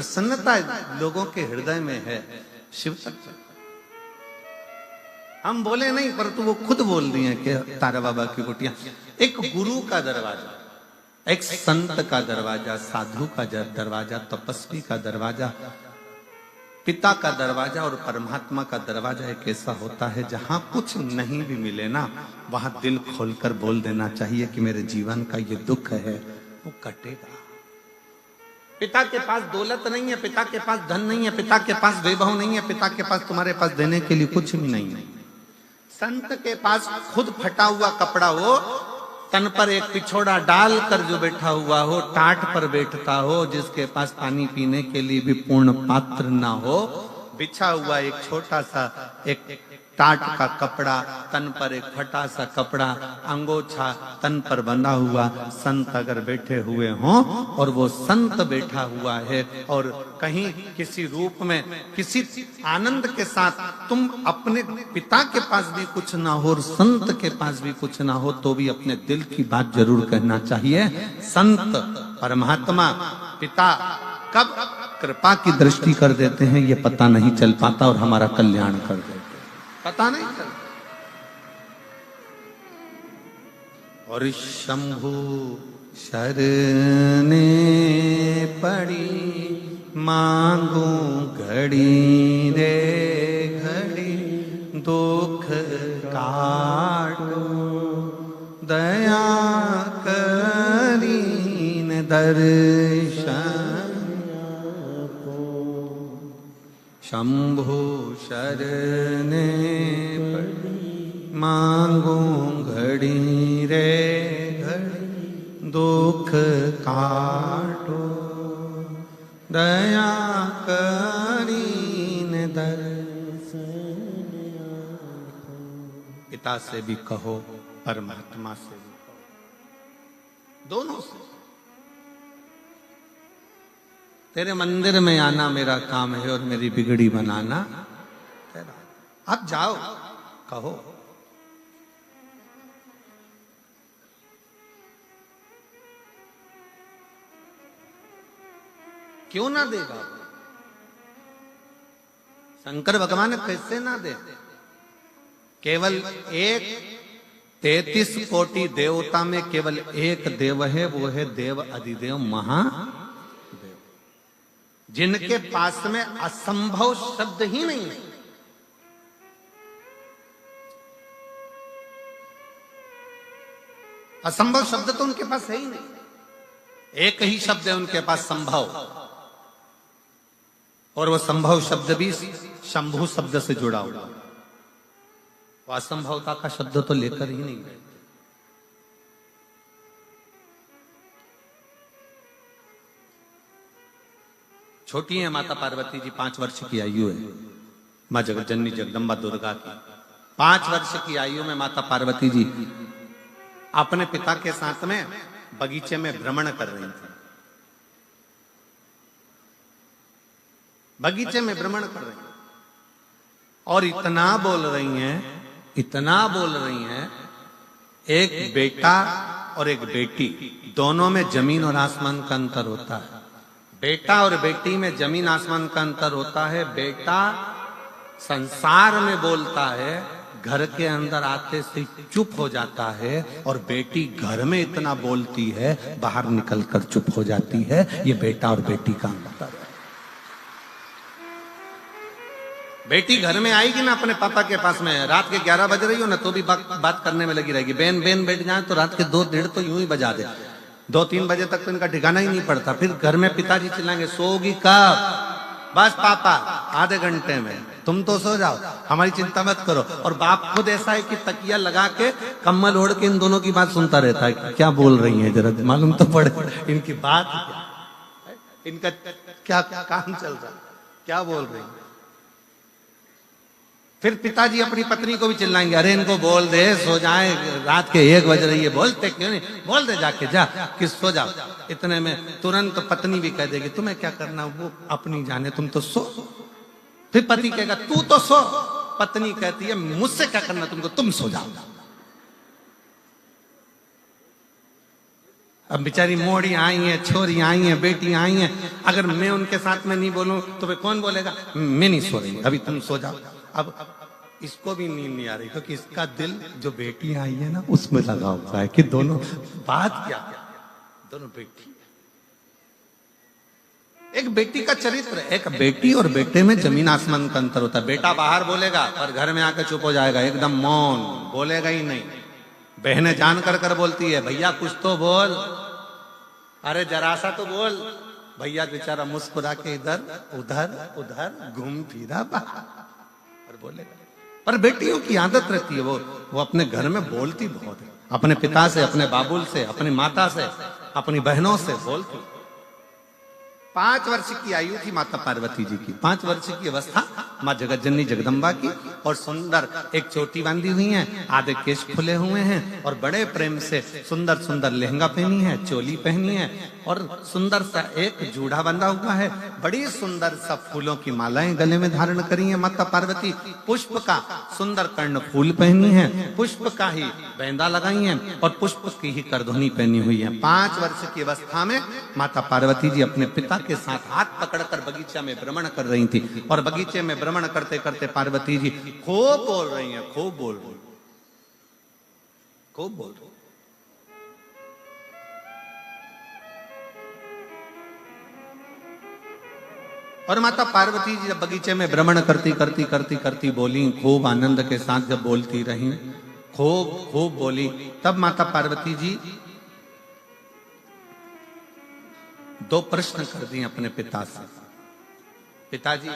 प्रसन्नता लोगों के हृदय में है शिव तत्व। हम बोले नहीं, परंतु वो खुद बोल रही हैं कि तारा बाबा की कुटिया एक गुरु का दरवाजा, एक संत का दरवाजा, साधु का दरवाजा, तपस्वी का दरवाजा, पिता का दरवाजा और परमात्मा का दरवाजा एक ऐसा होता है जहां कुछ नहीं भी मिले ना, वहां दिल खोलकर बोल देना चाहिए कि मेरे जीवन का ये दुख है वो कटेगा। पिता के पास दौलत नहीं है, पिता के पास धन नहीं है, पिता के पास वैभव नहीं है, पिता के पास तुम्हारे पास देने के लिए कुछ भी नहीं है। संत के पास खुद फटा हुआ कपड़ा हो, तन पर एक पिछोड़ा डालकर जो बैठा हुआ हो, टाट पर बैठता हो, जिसके पास पानी पीने के लिए भी पूर्ण पात्र ना हो, बिछा हुआ एक छोटा सा एक टाट का कपड़ा, तन पर एक फटा सा कपड़ा, अंगोछा तन पर बंधा हुआ संत अगर बैठे हुए हों और वो संत बैठा हुआ है और कहीं किसी रूप में किसी आनंद के साथ तुम अपने पिता के पास भी कुछ ना हो और संत के पास भी कुछ ना हो तो भी अपने दिल की बात जरूर कहना चाहिए। संत परमात्मा पिता कब कृपा की दृष्टि कर देते हैं ये पता नहीं चल पाता और हमारा कल्याण कर देते पता नहीं चलता। और शंभु शरणे पड़ी मांगू घड़ी रे घड़ी, दुख काटो दया करीन दर्शन। शंभु शरणे पड़ी मांगू घड़ी रे घड़ी, दुख काटो दया करीन दर्शन। पिता से भी कहो, परमात्मा से भी कहो, दोनों से। तेरे मंदिर में आना मेरा काम है और मेरी बिगड़ी बनाना तेरा। अब जाओ कहो। क्यों ना देगा? शंकर भगवान कैसे ना दे? केवल एक 33 कोटि देवता में केवल एक देव है, वो है देव अधिदेव महादेव, जिनके पास में असंभव शब्द ही नहीं है। असंभव शब्द तो उनके पास है ही नहीं। एक ही शब्द है उनके पास, संभव, और वो संभव शब्द भी शंभु शब्द से जुड़ा हुआ। वो असंभवता का शब्द तो लेकर ही नहीं गए। छोटी है माता पार्वती जी, 5 वर्ष की आयु है। मां जगत जननी जगदम्बा दुर्गा की 5 वर्ष की आयु में माता पार्वती जी अपने पिता के साथ में बगीचे में भ्रमण कर रही थी। बगीचे में भ्रमण कर रही और इतना बोल रही हैं, इतना बोल रही हैं, एक बेटा और एक बेटी, दोनों में जमीन और आसमान का अंतर होता है। बेटा और बेटी में जमीन आसमान का अंतर होता है। बेटा संसार में बोलता है, घर के अंदर आते से चुप हो जाता है, और बेटी घर में इतना बोलती है, बाहर निकलकर चुप हो जाती है। ये बेटा और बेटी का अंतर है। बेटी घर में आएगी ना अपने पापा के पास में, रात के 11 बज रही हो ना तो भी बात करने में लगी रहेगी। बेन बेन बैठ जाए तो रात के 2-1:30 तो यूं ही बजा दे। 2-3 बजे तक तो इनका ठिकाना ही नहीं पड़ता। फिर घर में पिताजी चिल्लाएंगे, सोगी कब? बस पापा आधे घंटे में, तुम तो सो जाओ, हमारी चिंता मत करो। और बाप खुद ऐसा है कि तकिया लगा के कम्बल ओढ़ के इन दोनों की बात सुनता रहता है। क्या बोल रही है जरा मालूम तो पड़े, इनकी बात क्या, इनका क्या काम चल रहा है, क्या बोल रही है। फिर पिताजी अपनी पत्नी को भी चिल्लाएंगे, अरे इनको बोल दे सो जाए, रात के 1 बज रही है, बोलते क्यों नहीं, बोल दे जाके, जा कि सो जाओ। इतने में तुरंत पत्नी भी कह देगी, तुम्हें क्या करना, वो अपनी जाने, तुम तो सो। फिर पति कहेगा, तू तो सो। पत्नी कहती है, मुझसे क्या करना तुमको, तुम सो जाओ। अब बेचारी मोड़ी आई है, छोरी आई है, बेटी आई है, अगर मैं उनके साथ में नहीं बोलूं तो वे कौन बोलेगा? मैं नहीं सो रही, अभी तुम सो जाओ। अब इसको भी नींद नहीं आ रही क्योंकि इसका दिल जो बेटी आई है ना उसमें लगा हुआ है कि दोनों बात क्या, दोनों बेटी। एक बेटी का चरित्र, एक बेटी और बेटे में जमीन आसमान का अंतर होता है। बेटा बाहर बोलेगा पर घर में आकर चुप हो जाएगा, एकदम मौन, बोलेगा ही नहीं। बहनें जान कर कर बोलती है, भैया कुछ तो बोल, अरे जरा सा तो बोल। भैया बेचारा मुस्कुरा के इधर उधर उधर घूम फिरा बाहर और बोलेगा। पर बेटियों की आदत रहती है, वो अपने घर में बोलती बहुत है, अपने पिता से, अपने बाबुल से, अपनी माता से, अपनी बहनों से बोलती। 5 वर्ष की आयु थी माता पार्वती जी की, 5 वर्ष की अवस्था माँ जगतजननी जगदम्बा की, और सुंदर एक चोटी बांधी हुई है, आधे केश खुले हुए हैं, और बड़े प्रेम से सुंदर सुंदर लहंगा पहनी है, चोली पहनी है, और सुंदर सा एक जूड़ा बंधा हुआ है। बड़ी सुंदर सा फूलों की मालाएं गले में धारण करी है माता पार्वती। पुष्प का सुंदर कर्ण फूल पहनी है, पुष्प का ही बैंदा लगाई है, और पुष्प की ही करधुनी पहनी हुई है। 5 वर्ष की अवस्था में माता पार्वती जी अपने पिता के साथ हाथ पकड़कर बगीचा में भ्रमण कर रही थी, और बगीचे में भ्रमण करते करते पार्वती जी खूब बोल रही हैं, खूब बोल रही, खूब बोल रही। और माता पार्वती जी जब बगीचे में भ्रमण करती बोली, खूब आनंद के साथ जब बोलती रही, खूब खूब बोली, तब माता पार्वती जी 2 प्रश्न कर दिए अपने पिता से। पिताजी,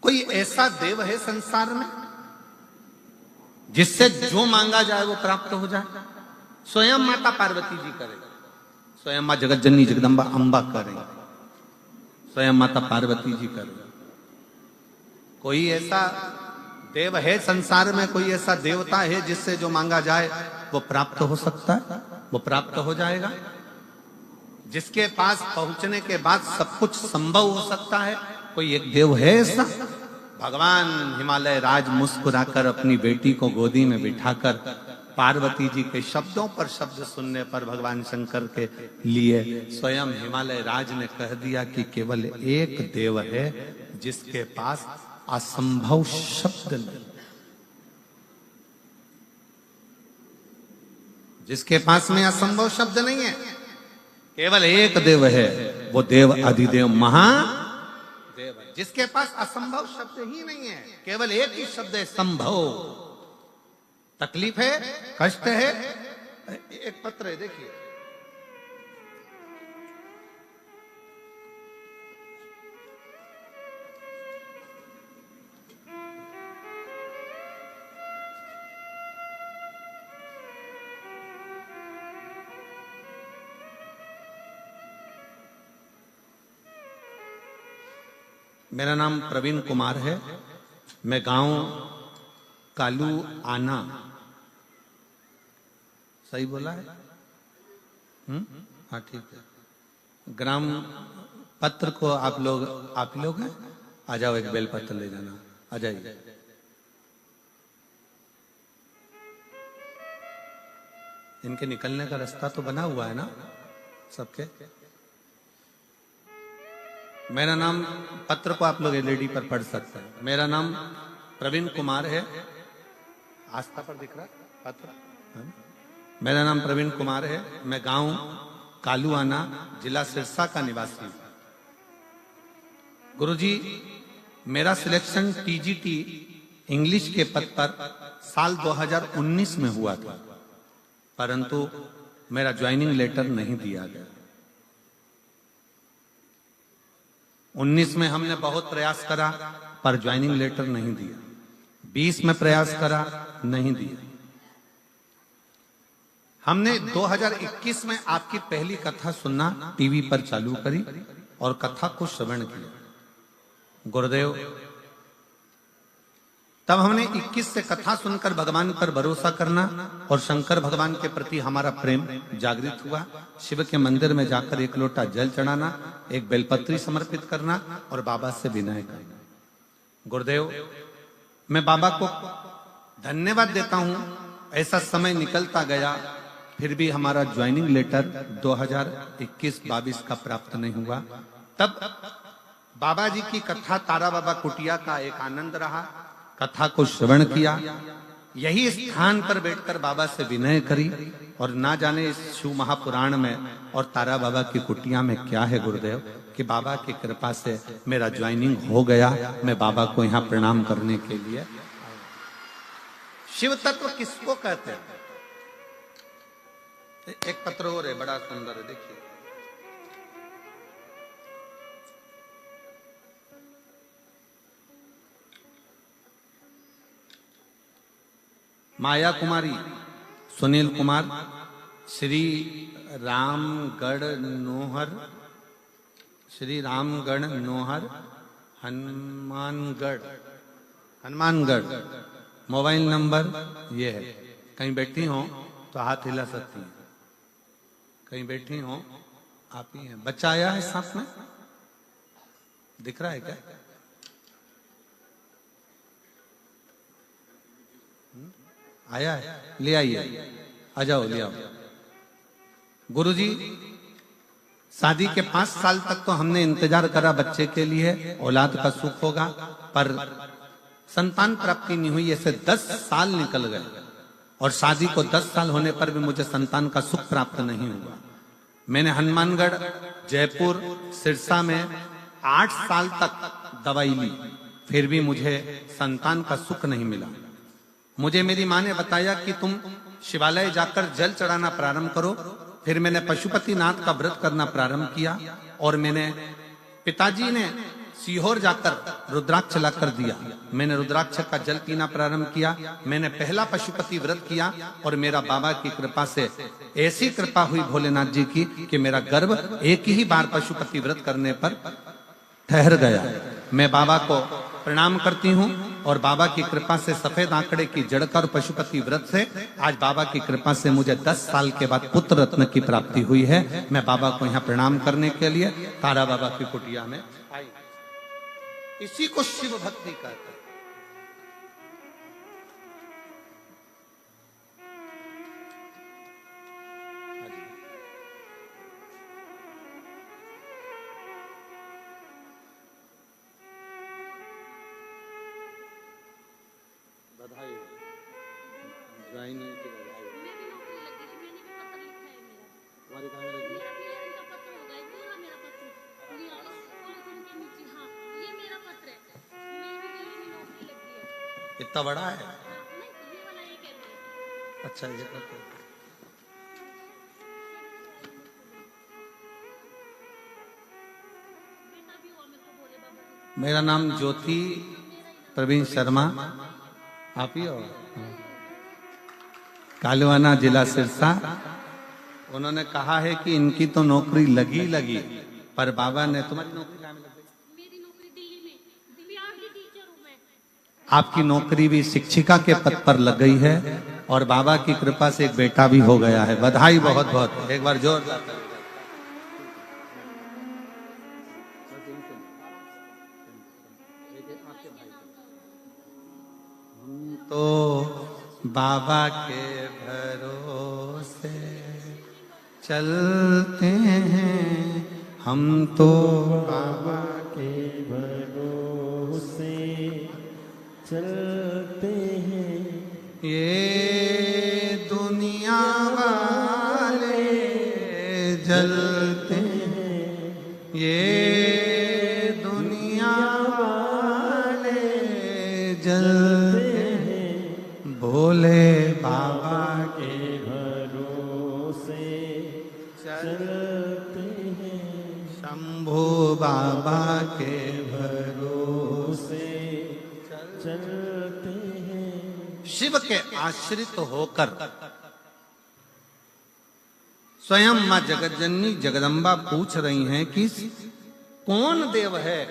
कोई ऐसा देव है संसार में जिससे जो मांगा जाए वो प्राप्त हो जाए? स्वयं माता पार्वती जी करें, स्वयं मां जगतजननी जगदम्बा अम्बा करें, स्वयं माता पार्वती जी करें। कोई ऐसा देव है संसार में, कोई ऐसा देवता है जिससे जो मांगा जाए वो प्राप्त हो सकता है, वो प्राप्त हो जाएगा? जिसके पास पहुंचने के बाद सब कुछ संभव हो सकता है, कोई एक देव है ऐसा? भगवान हिमालय राज मुस्कुराकर अपनी बेटी को गोदी में बिठाकर पार्वती जी के शब्दों पर शब्द सुनने पर भगवान शंकर के लिए स्वयं हिमालय राज ने कह दिया कि केवल एक देव है जिसके पास असंभव शब्द नहीं, जिसके पास में असंभव शब्द नहीं है। केवल एक देव है, वो देव अधिदेव महादेव है, जिसके पास असंभव शब्द ही नहीं है। केवल एक ही शब्द है, संभव। तकलीफ है, कष्ट है, एक पत्र है, देखिए, मेरा नाम प्रवीण कुमार है, मैं गांव कालू आना, सही बोला है? हाँ ठीक है। ग्राम पत्र को आप लोग हैं, आ जाओ, एक बेल पत्र ले जाना, आ जाइए। इनके निकलने का रास्ता तो बना हुआ है ना सबके? मेरा नाम, पत्र को आप लोग एलईडी पर पढ़ सकते हैं। मेरा नाम प्रवीण कुमार है, आस्था पर दिख रहा पत्र है? मेरा नाम प्रवीण कुमार है, मैं गांव कालूआना, जिला सिरसा का निवासी हूं। गुरुजी, मेरा सिलेक्शन टीजीटी इंग्लिश के पद पर साल 2019 में हुआ था, परंतु मेरा ज्वाइनिंग लेटर नहीं दिया गया। 19 में हमने बहुत प्रयास करा पर ज्वाइनिंग लेटर नहीं दिया। 20 में प्रयास करा, नहीं दिया। हमने 2021 में आपकी पहली कथा सुनना टीवी पर चालू करी और कथा को श्रवण किया। गुरुदेव, तब हमने 21 से कथा सुनकर भगवान पर भरोसा करना और शंकर भगवान के प्रति हमारा प्रेम जागृत हुआ। शिव के मंदिर में जाकर 1 लोटा जल चढ़ाना, एक बेलपत्री समर्पित करना और बाबा से विनय करना। गुरुदेव, मैं बाबा को धन्यवाद देता हूं। ऐसा समय निकलता गया, फिर भी हमारा ज्वाइनिंग लेटर 2021-22 का प्राप्त नहीं हुआ। तब बाबा जी की कथा तारा बाबा कुटिया का एक आनंद रहा, कथा को श्रवण किया, यही स्थान पर बैठकर बाबा से विनय करी, और ना जाने इस शिव महापुराण में और तारा बाबा की कुटिया में क्या है गुरुदेव, कि बाबा की कृपा से मेरा ज्वाइनिंग हो गया। मैं बाबा को यहाँ प्रणाम करने के लिए। शिव तत्व किसको कहते हैं? एक पत्र और है, बड़ा सुंदर है, देखिए। माया कुमारी, सुनील कुमार, श्री रामगढ़ नोहर, श्री रामगढ़ नोहर, हनुमानगढ़। मोबाइल नंबर ये है। कहीं बैठी हो तो हाथ हिला सकती हैं, कहीं बैठी हो आप ही हैं। बच्चा आया है साथ में, दिख रहा है क्या? आया है, ले आइए, आ जाओ, ले आओ। गुरुजी, शादी के 5 साल तक तो हमने इंतजार करा बच्चे के लिए, औलाद का सुख होगा, पर संतान प्राप्ति नहीं हुई। ऐसे 10 साल निकल गए, और शादी को 10 साल होने पर भी मुझे संतान का सुख प्राप्त नहीं हुआ। मैंने हनुमानगढ़, जयपुर, सिरसा में 8 साल तक दवाई ली, फिर भी मुझे संतान का सुख नहीं मिला। मुझे मेरी माँ ने बताया कि तुम शिवालय जाकर जल चढ़ाना प्रारंभ करो। फिर मैंने पशुपतिनाथ का व्रत करना प्रारंभ किया, और मैंने, पिताजी ने सीहोर जाकर रुद्राक्ष लाकर दिया, मैंने रुद्राक्ष का जल पीना प्रारंभ किया। मैंने पहला पशुपति व्रत किया, और मेरा बाबा की कृपा से ऐसी कृपा हुई भोलेनाथ जी की कि मेरा गर्भ एक ही बार पशुपति व्रत करने पर ठहर गया। मैं बाबा को प्रणाम करती हूँ, और बाबा की कृपा से सफेद आंकड़े की जड़कर पशुपति व्रत से आज बाबा की कृपा से मुझे 10 साल के बाद पुत्र रत्न की प्राप्ति हुई है। मैं बाबा को यहाँ प्रणाम करने के लिए तारा बाबा की कुटिया में आई। इसी को शिव भक्ति कहते हैं। बधाई, ज्वाइनिंग की बधाई। मेरी नौकरी लगी थी, मैंने भी पत्र लिखा है मेरा। तुम्हारी कहाँ लगी? मेरा क्लियरिंग का पत्र होगा, ये पूरा मेरा पत्र लिया पुलिस के नीचे। हाँ, ये मेरा पत्र है, मेरी भी नौकरी लगी है। इतना बड़ा है? नहीं, ये वाला ये कहते हैं। अच्छा, ये करते हैं। बेटा भी हुआ मेरे को भोले बाबा से। मेरा नाम ज्योति प्रवीण शर्मा, आप ही हो? कालवाना, जिला सिरसा। उन्होंने कहा है कि इनकी तो नौकरी लगी, पर बाबा ने, तुम्हारी नौकरी कहाँ में लग गई? मेरी नौकरी दिल्ली में, दिव्यांग की टीचर हूँ मैं। आपकी नौकरी भी शिक्षिका के पद पर लग गई है, और बाबा की कृपा से एक बेटा भी हो गया है। बधाई बहुत बहुत, एक बार जोरदार। तो बाबा के भरोसे चलते हैं हम, तो बाबा के भरोसे चलते हैं। ये दुनिया वाले जलते हैं, ये दुनिया वाले जलते हैं, भोले बाबा के भरोसे चलते हैं। शंभू बाबा के भरोसे चलते हैं। शिव के आश्रित होकर स्वयं मां जगतजननी जगदम्बा पूछ रही हैं कि कौन देव है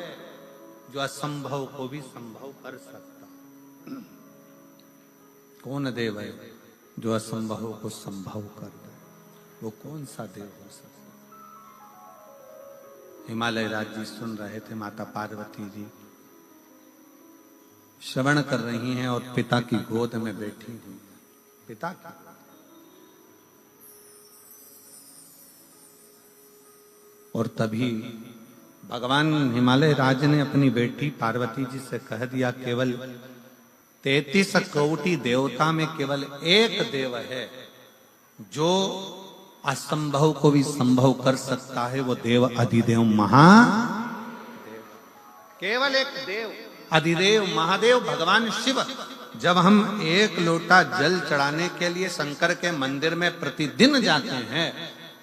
जो असंभव को भी संभव कर सकता? कौन देव है जो असंभव को संभव कर दे? वो कौन सा देव हो सकता? हिमालय राज जी सुन रहे थे, माता पार्वती जी श्रवण कर रही हैं और पिता की गोद में बैठी हुई, पिता की। और तभी भगवान हिमालय राज ने अपनी बेटी पार्वती जी से कह दिया, केवल 33 कोटि देवता में केवल एक देव है जो असंभव को भी संभव कर सकता है, वो देव अधिदेव महादेव। केवल एक देव अधिदेव महादेव भगवान शिव। जब हम एक लोटा जल चढ़ाने के लिए शंकर के मंदिर में प्रतिदिन जाते हैं,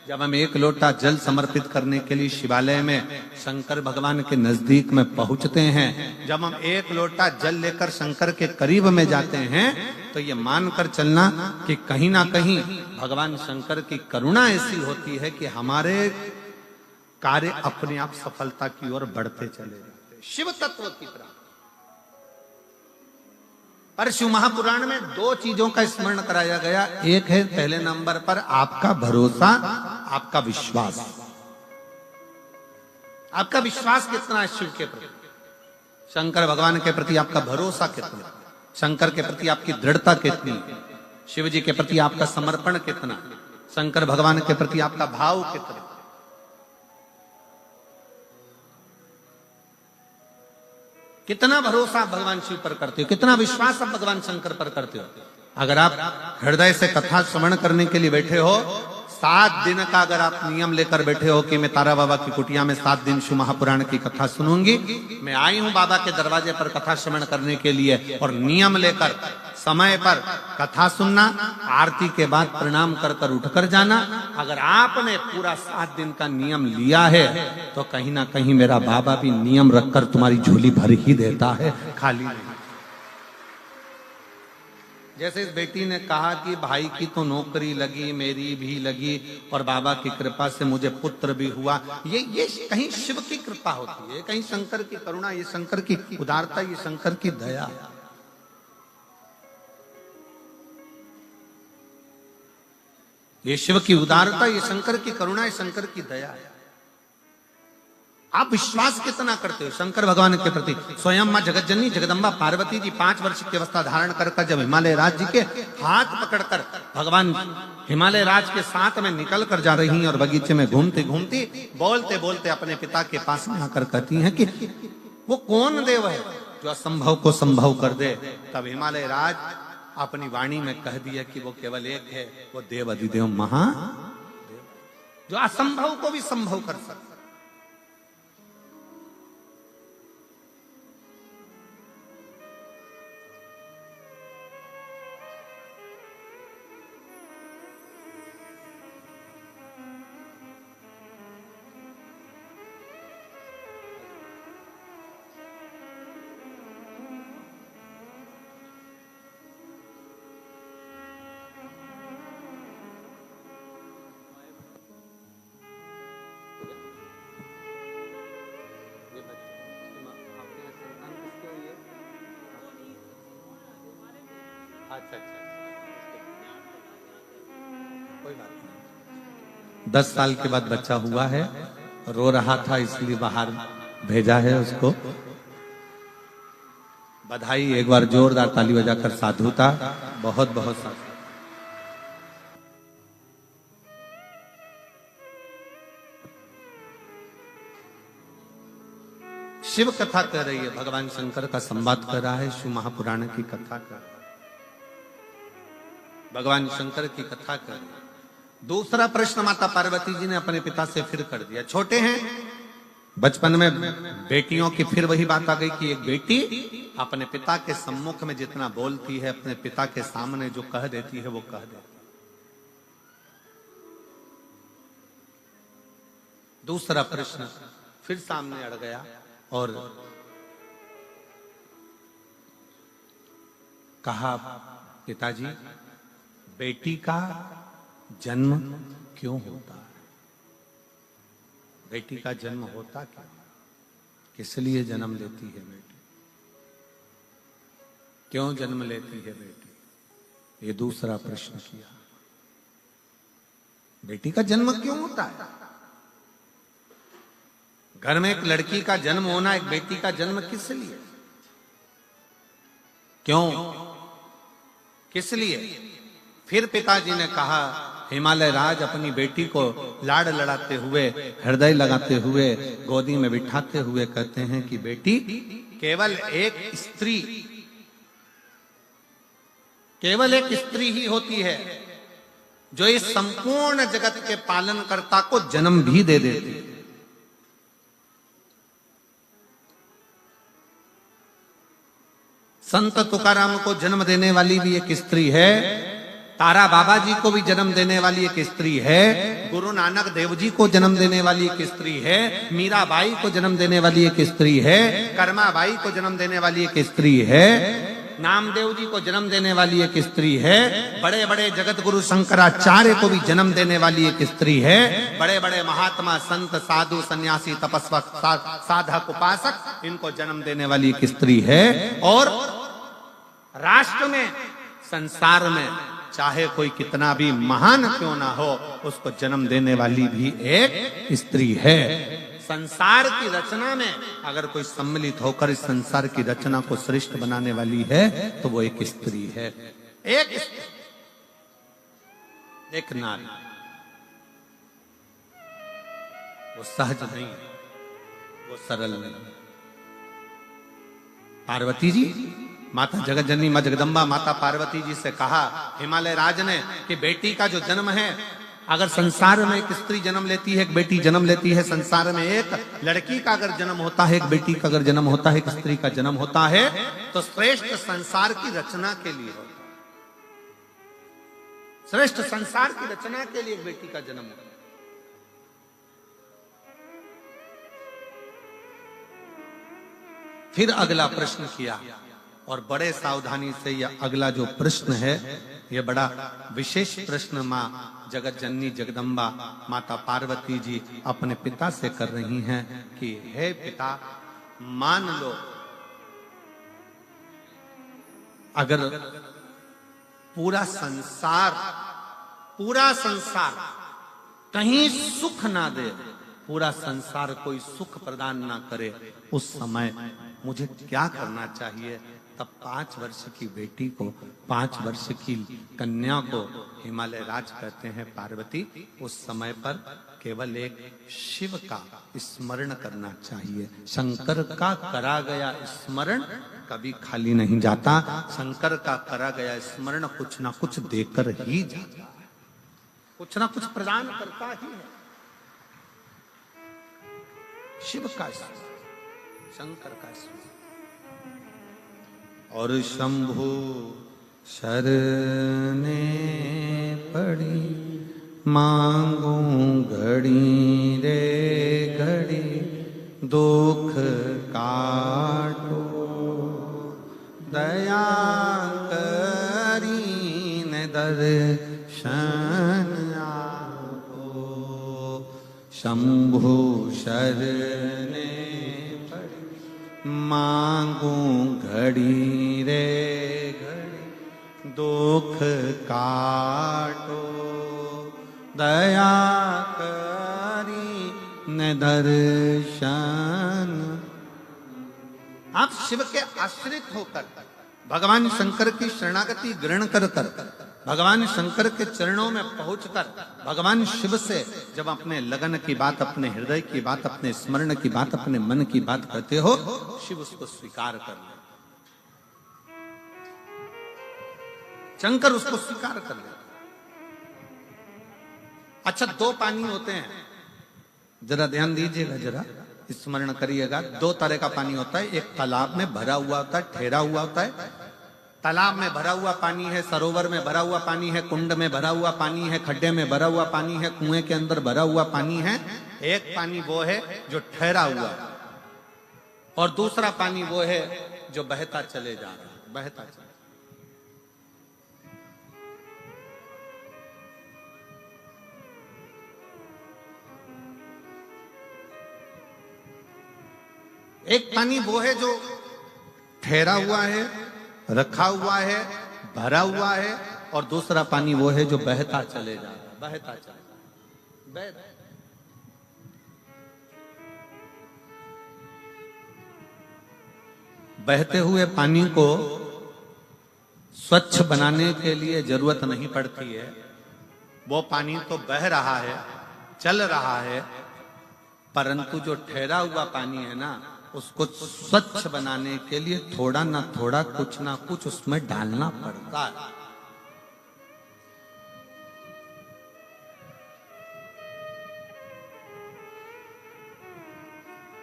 जब हम एक लोटा जल समर्पित करने के लिए शिवालय में शंकर भगवान के नजदीक में पहुंचते हैं, जब हम एक लोटा जल लेकर शंकर के करीब में जाते हैं, तो ये मानकर चलना कि कहीं ना कहीं भगवान शंकर की करुणा ऐसी होती है कि हमारे कार्य अपने आप सफलता की ओर बढ़ते चले जाते हैं। शिव तत्व की प्राप्ति। पर शिव महापुराण में 2 चीजों का स्मरण कराया गया। एक है पहले नंबर पर आपका भरोसा, आपका विश्वास। आपका विश्वास कितना है शिव के प्रति, शंकर भगवान के प्रति आपका भरोसा कितना, शंकर के प्रति आपकी दृढ़ता कितनी, शिव जी के प्रति आपका समर्पण कितना, शंकर भगवान के प्रति आपका भाव कितना। कितना भरोसा आप भगवान शिव पर करते हो, कितना विश्वास आप भगवान शंकर पर करते हो। अगर आप हृदय से कथा श्रवण करने के लिए बैठे हो, 7 दिन का अगर आप नियम लेकर बैठे हो कि मैं तारा बाबा की कुटिया में 7 दिन शिव महापुराण की कथा सुनूंगी, मैं आई हूं बाबा के दरवाजे पर कथा श्रवण करने के लिए, और नियम लेकर समय पर कथा सुनना, आरती के बाद प्रणाम कर कर उठकर जाना, अगर आपने पूरा 7 दिन का नियम लिया है, तो कहीं ना कहीं मेरा बाबा भी नियम रखकर तुम्हारी झोली भर ही देता है, खाली नहीं। जैसे इस बेटी ने कहा कि भाई की तो नौकरी लगी, मेरी भी लगी, और बाबा की कृपा से मुझे पुत्र भी हुआ। ये कहीं शिव की कृपा होती है, कहीं शंकर की करुणा, ये शंकर की उदारता, ये शंकर की दया। ये शिव की उदारता, ये शंकर की करुणा, ये शंकर की दया है। आप विश्वास कितना करते हो शंकर भगवान के प्रति। स्वयं मां जगतजननी जगदम्बा पार्वती जी 5 वर्ष की अवस्था धारण कर जब हिमालय राज जी के हाथ पकड़कर भगवान हिमालय राज के साथ में निकल कर जा रही हैं, और बगीचे में घूमती घूमती बोलते बोलते अपने पिता के पास में आकर कहती हैं कि वो कौन देव है जो असंभव को संभव कर दे। तब हिमालय राज अपनी वाणी में कह दिया कि वो केवल एक है, वो देव अधिदेव महादेव, जो असंभव को भी संभव कर सकता। अच्छा, कोई बात नहीं। 10 साल के बाद बच्चा हुआ है, रो रहा था इसलिए बाहर भेजा है उसको। बधाई, एक बार जोरदार ताली बजाकर साधुता, बहुत बहुत साधु। शिव कथा कर रही है, भगवान शंकर का संवाद कर रहा है, शिव महापुराण की कथा कर रहा है, भगवान शंकर की कथा कर। दूसरा प्रश्न माता पार्वती जी ने अपने पिता से फिर कर दिया। छोटे हैं, बचपन में बेटियों की फिर वही बात आ गई कि एक बेटी अपने पिता के सम्मुख में जितना बोलती है, अपने पिता के सामने जो कह देती है वो कह देती। दूसरा प्रश्न फिर सामने अड़ गया और कहा, पिताजी बेटी का जन्म क्यों होता है? बेटी का जन्म होता क्यों? किस लिए जन्म लेती है बेटी? क्यों जन्म लेती है बेटी? ये दूसरा प्रश्न किया। बेटी का जन्म क्यों होता है? घर में एक लड़की का जन्म होना, एक बेटी का जन्म किस लिए? क्यों, किस लिए? फिर पिताजी ने कहा, हिमालय राज अपनी बेटी को लाड़ लड़ाते हुए, हृदय लगाते हुए, गोदी में बिठाते हुए कहते हैं कि बेटी, केवल एक स्त्री, केवल एक स्त्री ही होती है जो इस संपूर्ण जगत के पालनकर्ता को जन्म भी दे देती है। संत तुकाराम को जन्म देने वाली भी एक स्त्री है, तारा बाबा जी को भी जन्म देने वाली एक स्त्री है, गुरु नानक देव जी को जन्म देने वाली एक स्त्री है, मीराबाई को जन्म देने वाली एक स्त्री है, कर्माबाई को जन्म देने वाली एक स्त्री है, नामदेव जी को जन्म देने वाली एक स्त्री है, बड़े बड़े जगत गुरु शंकराचार्य को भी जन्म देने वाली एक स्त्री है, बड़े बड़े महात्मा संत साधु सन्यासी तपस्वक साधक उपासक, इनको जन्म देने वाली एक स्त्री है। और राष्ट्र में, संसार में, चाहे कोई कितना भी महान क्यों ना हो, उसको जन्म देने वाली भी एक स्त्री है। संसार की रचना में अगर कोई सम्मिलित होकर इस संसार की रचना को श्रेष्ठ बनाने वाली है तो वो एक स्त्री है, एक नारी। वो सहज नहीं, वो सरल नहीं। पार्वती जी, माता जगत जननी मां जगदम्बा माता पार्वती जी से कहा हिमालय राज ने कि बेटी का जो जन्म है, अगर संसार में एक स्त्री जन्म लेती है, एक बेटी जन्म लेती है, संसार में एक लड़की का अगर जन्म होता है, एक बेटी का अगर जन्म होता है, एक स्त्री का जन्म होता है, तो श्रेष्ठ संसार की रचना के लिए होता है। श्रेष्ठ संसार की रचना के लिए एक बेटी का जन्म होता है। फिर अगला प्रश्न किया, और बड़े सावधानी से यह अगला जो प्रश्न है, यह बड़ा विशेष प्रश्न मां जगत जननी जगदम्बा माता पार्वती जी अपने पिता से कर रही हैं कि हे पिता, मान लो अगर पूरा संसार कहीं सुख ना दे, पूरा संसार कोई सुख प्रदान ना करे, उस समय मुझे क्या करना चाहिए? तब 5 वर्ष की बेटी को, 5 वर्ष की कन्या को हिमालय राज कहते हैं, पार्वती, उस समय पर केवल एक शिव का स्मरण करना चाहिए। शंकर का करा गया स्मरण कभी खाली नहीं जाता। शंकर का करा गया स्मरण कुछ ना कुछ देकर ही जाता, कुछ ना कुछ प्रदान करता ही है। शिव का स्मरण, शंकर का स्मरण। और शंभु शरणे पड़ी, मांगू घड़ी रे घड़ी, दुख काटो दया करी न दर्शन आपो। शंभु शरणे मांगू घड़ी रे घड़ी, दुख काटो दया करी न दर्शन। आप शिव के आश्रित होकर भगवान शंकर की शरणागति ग्रहण कर भगवान शंकर के चरणों में पहुंचकर भगवान शिव से जब अपने लगन की बात, अपने हृदय की बात, अपने स्मरण की बात, अपने मन की बात करते हो, शिव उसको स्वीकार कर ले, शंकर उसको स्वीकार कर ले। अच्छा, 2 पानी होते हैं, जरा ध्यान दीजिएगा, जरा स्मरण करिएगा। 2 तरह का पानी होता है, एक तालाब में भरा हुआ होता है, ठहरा हुआ होता है। तालाब में भरा हुआ पानी है, सरोवर में भरा हुआ पानी है, कुंड में भरा हुआ पानी है, खड्डे में भरा हुआ पानी है, कुएं के अंदर भरा हुआ पानी है। एक पानी वो है जो ठहरा हुआ, और दूसरा पानी वो है जो बहता चले जा रहा है, बहता चले। एक पानी वो है जो ठहरा हुआ है, रखा हुआ है, भरा हुआ है, और दूसरा पानी वो है जो बहता चले जा रहा है, बहता चले जा रहा है। बहते हुए पानी को स्वच्छ बनाने के लिए जरूरत नहीं पड़ती है। वो पानी तो बह रहा है, चल रहा है, परंतु जो ठहरा हुआ पानी है ना, उसको स्वच्छ बनाने के लिए थोड़ा ना थोड़ा कुछ ना कुछ उसमें डालना पड़ता है।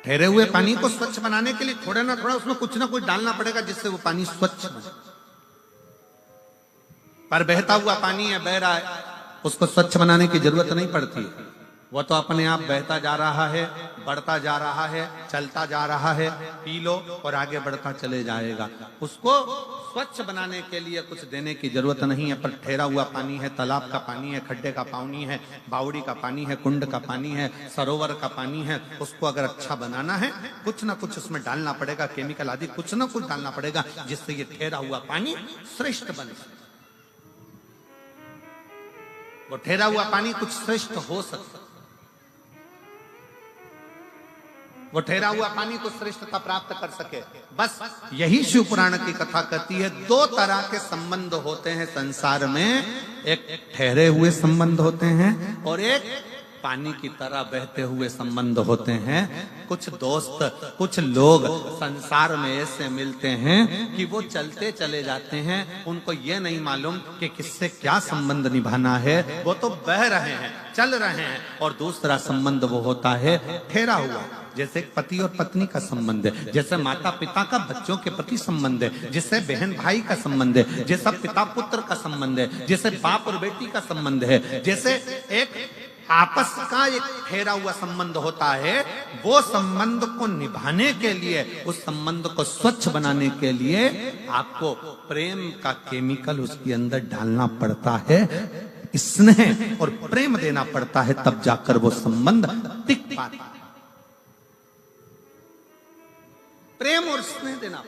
ठहरे हुए पानी को स्वच्छ बनाने के लिए थोड़ा ना थोड़ा उसमें कुछ ना कुछ डालना पड़ेगा, जिससे वो पानी स्वच्छ बने। पर बहता हुआ पानी है, बह रहा है, उसको स्वच्छ बनाने की जरूरत नहीं पड़ती है। वो तो अपने आप बहता जा रहा है, बढ़ता जा रहा है, चलता जा रहा है, पी लो और आगे बढ़ता चले जाएगा। उसको स्वच्छ बनाने के लिए कुछ देने की जरूरत नहीं है। पर ठहरा हुआ पानी है, तालाब का पानी है, खड्डे का पानी है, बावड़ी का पानी है, कुंड का पानी है, सरोवर का पानी है, उसको अगर अच्छा बनाना है, कुछ ना कुछ उसमें डालना पड़ेगा, केमिकल आदि कुछ ना कुछ डालना पड़ेगा, जिससे ये ठहरा हुआ पानी श्रेष्ठ बन सके। वो ठहरा हुआ पानी कुछ श्रेष्ठ हो सकता, वो ठहरा हुआ पानी को श्रेष्ठता प्राप्त कर सके। बस यही शिव पुराण की कथा कहती है। दो तरह के संबंध होते हैं संसार में, एक ठहरे हुए संबंध होते हैं और एक पानी की तरह बहते हुए संबंध होते हैं। कुछ दोस्त, कुछ लोग संसार में ऐसे मिलते हैं कि वो चलते चले जाते हैं, उनको ये नहीं मालूम कि किससे क्या संबंध निभाना है। वो तो बह रहे हैं, चल रहे हैं। और दूसरा संबंध वो होता है ठहरा हुआ, जैसे पति और पत्नी का संबंध है, जैसे माता पिता का बच्चों के प्रति संबंध है, जैसे बहन भाई का संबंध है, जैसा पिता पुत्र का संबंध है, जैसे बाप और बेटी का संबंध है, जैसे एक आपस का एक ठहरा हुआ संबंध होता है। वो संबंध को निभाने के लिए, उस संबंध को स्वच्छ बनाने के लिए आपको प्रेम का केमिकल उसके अंदर डालना पड़ता है, स्नेह और प्रेम देना पड़ता है, तब जाकर वो संबंध टिक पाता है। प्रेम और स्नेह देना,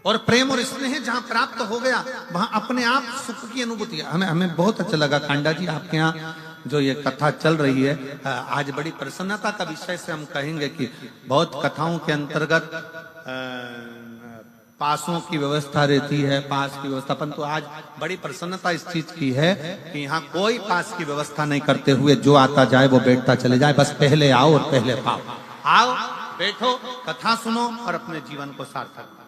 और प्रेम और स्नेह जहां प्राप्त हो गया वहां अपने आप सुख की अनुभूति। हमें बहुत अच्छा लगा कांडा जी, आपके यहाँ जो ये कथा चल रही है, आज बड़ी प्रसन्नता का विषय से हम कहेंगे कि बहुत कथाओं के अंतर्गत पासों की व्यवस्था रहती है, पास की व्यवस्था, परंतु आज बड़ी प्रसन्नता इस चीज की है कि यहाँ कोई पास की व्यवस्था नहीं करते हुए जो आता जाए वो बैठता चले जाए। बस पहले आओ और पहले पाओ। आओ, बैठो, कथा सुनो और अपने जीवन को सार्थक करो।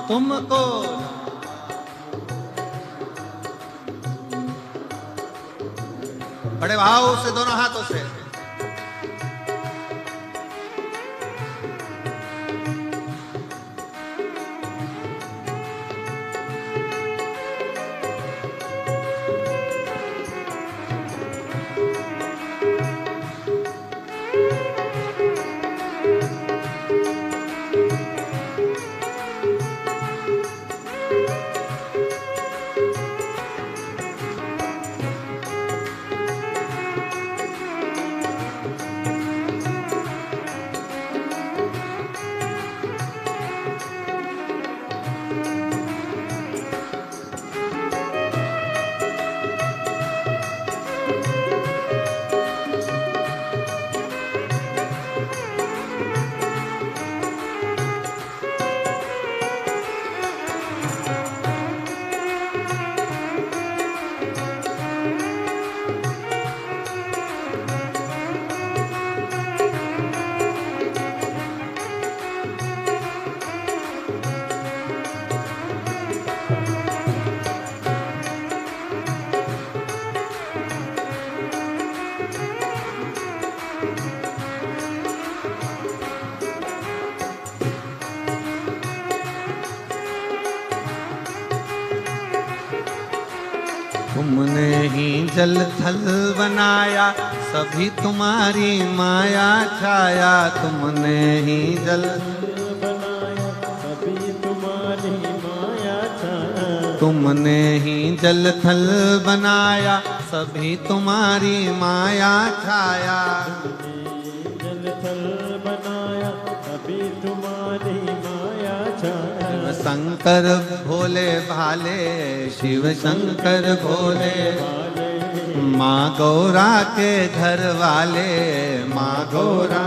तुमको बड़े भाव से दोनों हाथों से तुमने ही जल थल बनाया, सभी तुम्हारी माया छाया। तुमने ही जल बनाया सभी तुम्हारी माया छाया। तुमने ही जल थल बनाया, सभी तुम्हारी माया छाया। जल थल बनाया सभी तुम्हारी माया छाया। शिव शंकर भोले भाले, शिव शंकर भोले माँ गौरा के घर वाले, माँ गौरा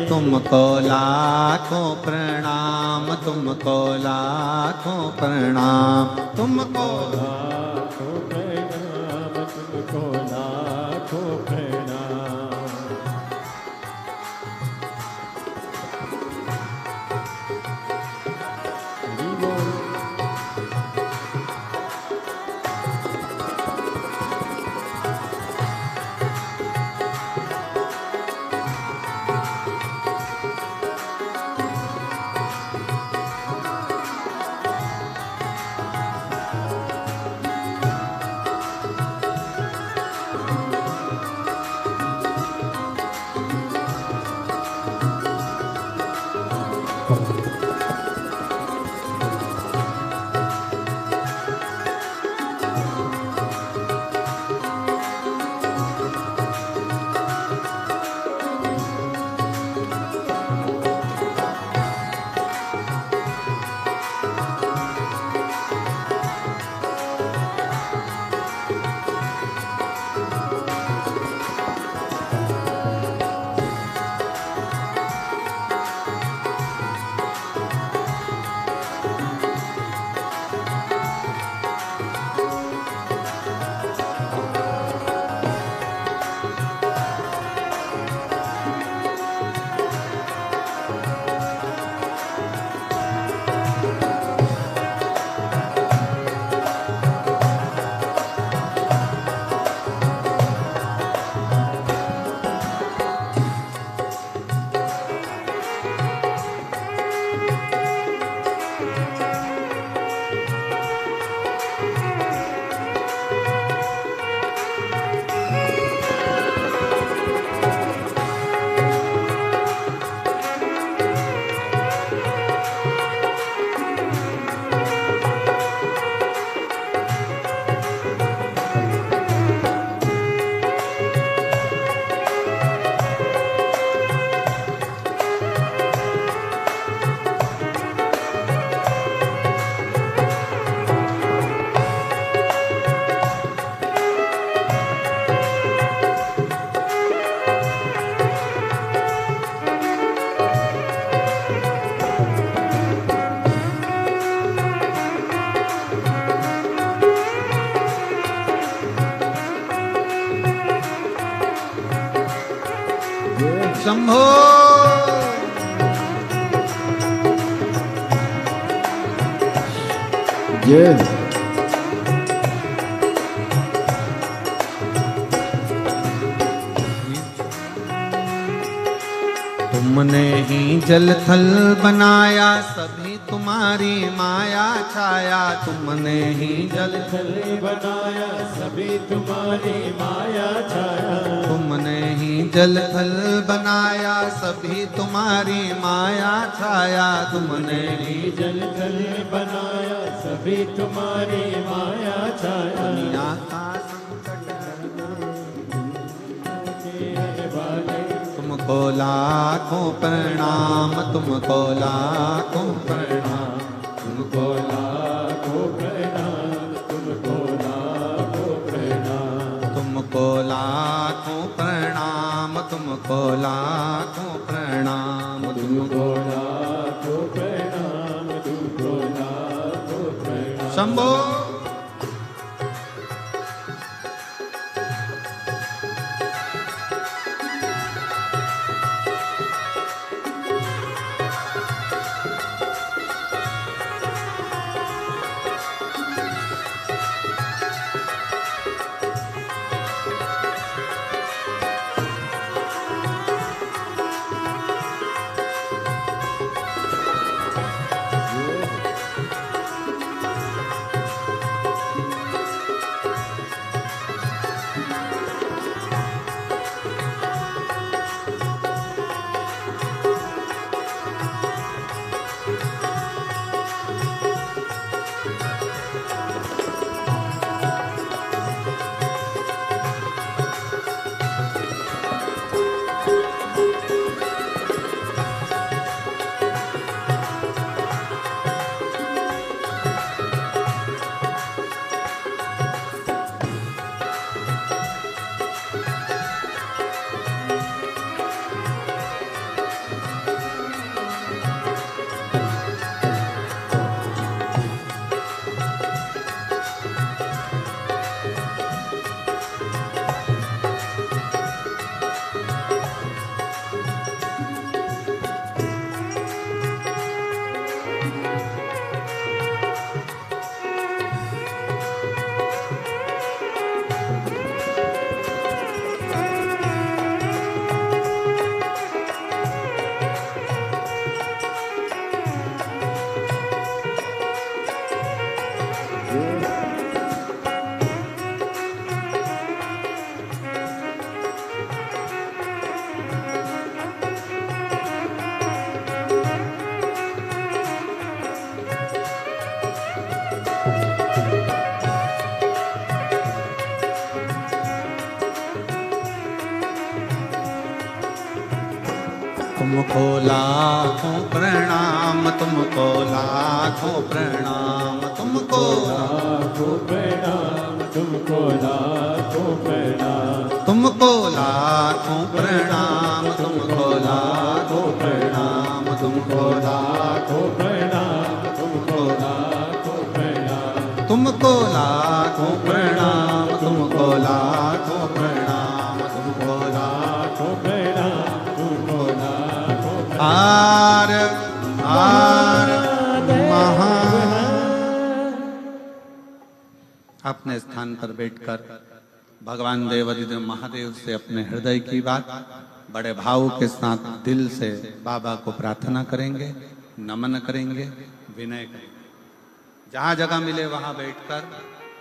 तुमको लाखों प्रणाम, तुमको लाखों प्रणाम, तुमको लाखों प्रणाम, तुमको लाखों प्रणाम। हरि बोल। शंभो। जय तुमने ही जल थल बनाया, सभी तुम्हारी माया छाया। तुमने ही जल थल बनाया सभी तुम्हारी माया छाया। तुमने ही जल थल बनाया, सभी तुम्हारी माया छाया। तुमने ही जल थल बनाया सभी तुम्हारी माया छाया। दुनिया का संकट तुमको लाखों प्रणाम, तुमको लाखों प्रणाम, तुमको लाखों प्रणाम, तुमको लाखों प्रणाम, तुमको लाखों प्रणाम, तुमको लाखों प्रणाम, तुमको लाखों प्रणाम, तुमको लाखों प्रणाम। शंभो। तुमको लाखों प्रणाम, तुमको लाखों प्रणाम, तुमको लाखों प्रणाम, तुमको लाखों प्रणाम, तुमको लाखों प्रणाम, तुमको लाखों प्रणाम, तुमको लाखों प्रणाम, तुमको लाखों प्रणाम, तुमको लाखों प्रणाम, तुमको लाखों प्रणाम, तुमको लाखों प्रणाम, तुमको लाखों आर आर महा। अपने स्थान पर बैठकर भगवान देवाधिदेव महादेव से अपने हृदय की बात बड़े भाव के साथ दिल से बाबा को प्रार्थना करेंगे, नमन करेंगे, विनय करेंगे। जहां जगह मिले वहां बैठकर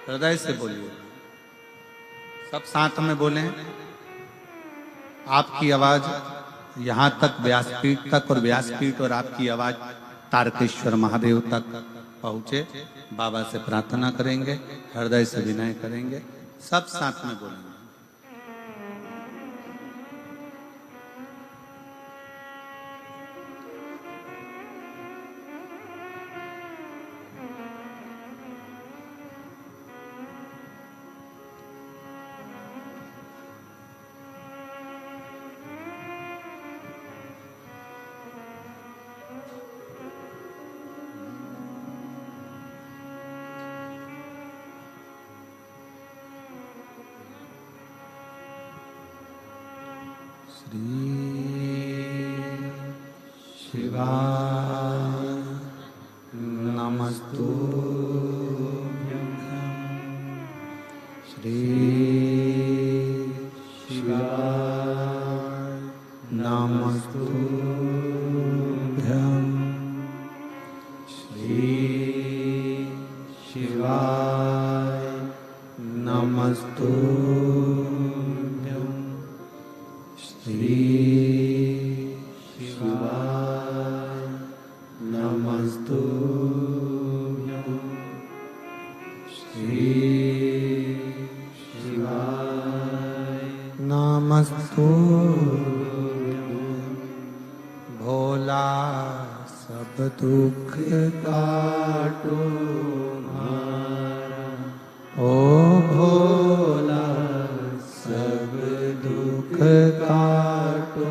हृदय से बोलिए, सब साथ में बोलें। आपकी आवाज यहां तक व्यासपीठ तक और व्यासपीठ और आपकी आवाज तारकेश्वर महादेव तक पहुंचे। बाबा से प्रार्थना करेंगे, हृदय से विनय करेंगे, सब साथ में बोलेंगे। शिवाय नमस्तुभ्यं, श्री शिवाय नमस्तुभ्यं, श्री शिवाय नमस्तुभ्यं, श्री नमस्तुभ्यं, श्री शिवाय नमस्तुभ्यं। भोला सब दुख काटो मारा, ओ भोला सब दुख काटो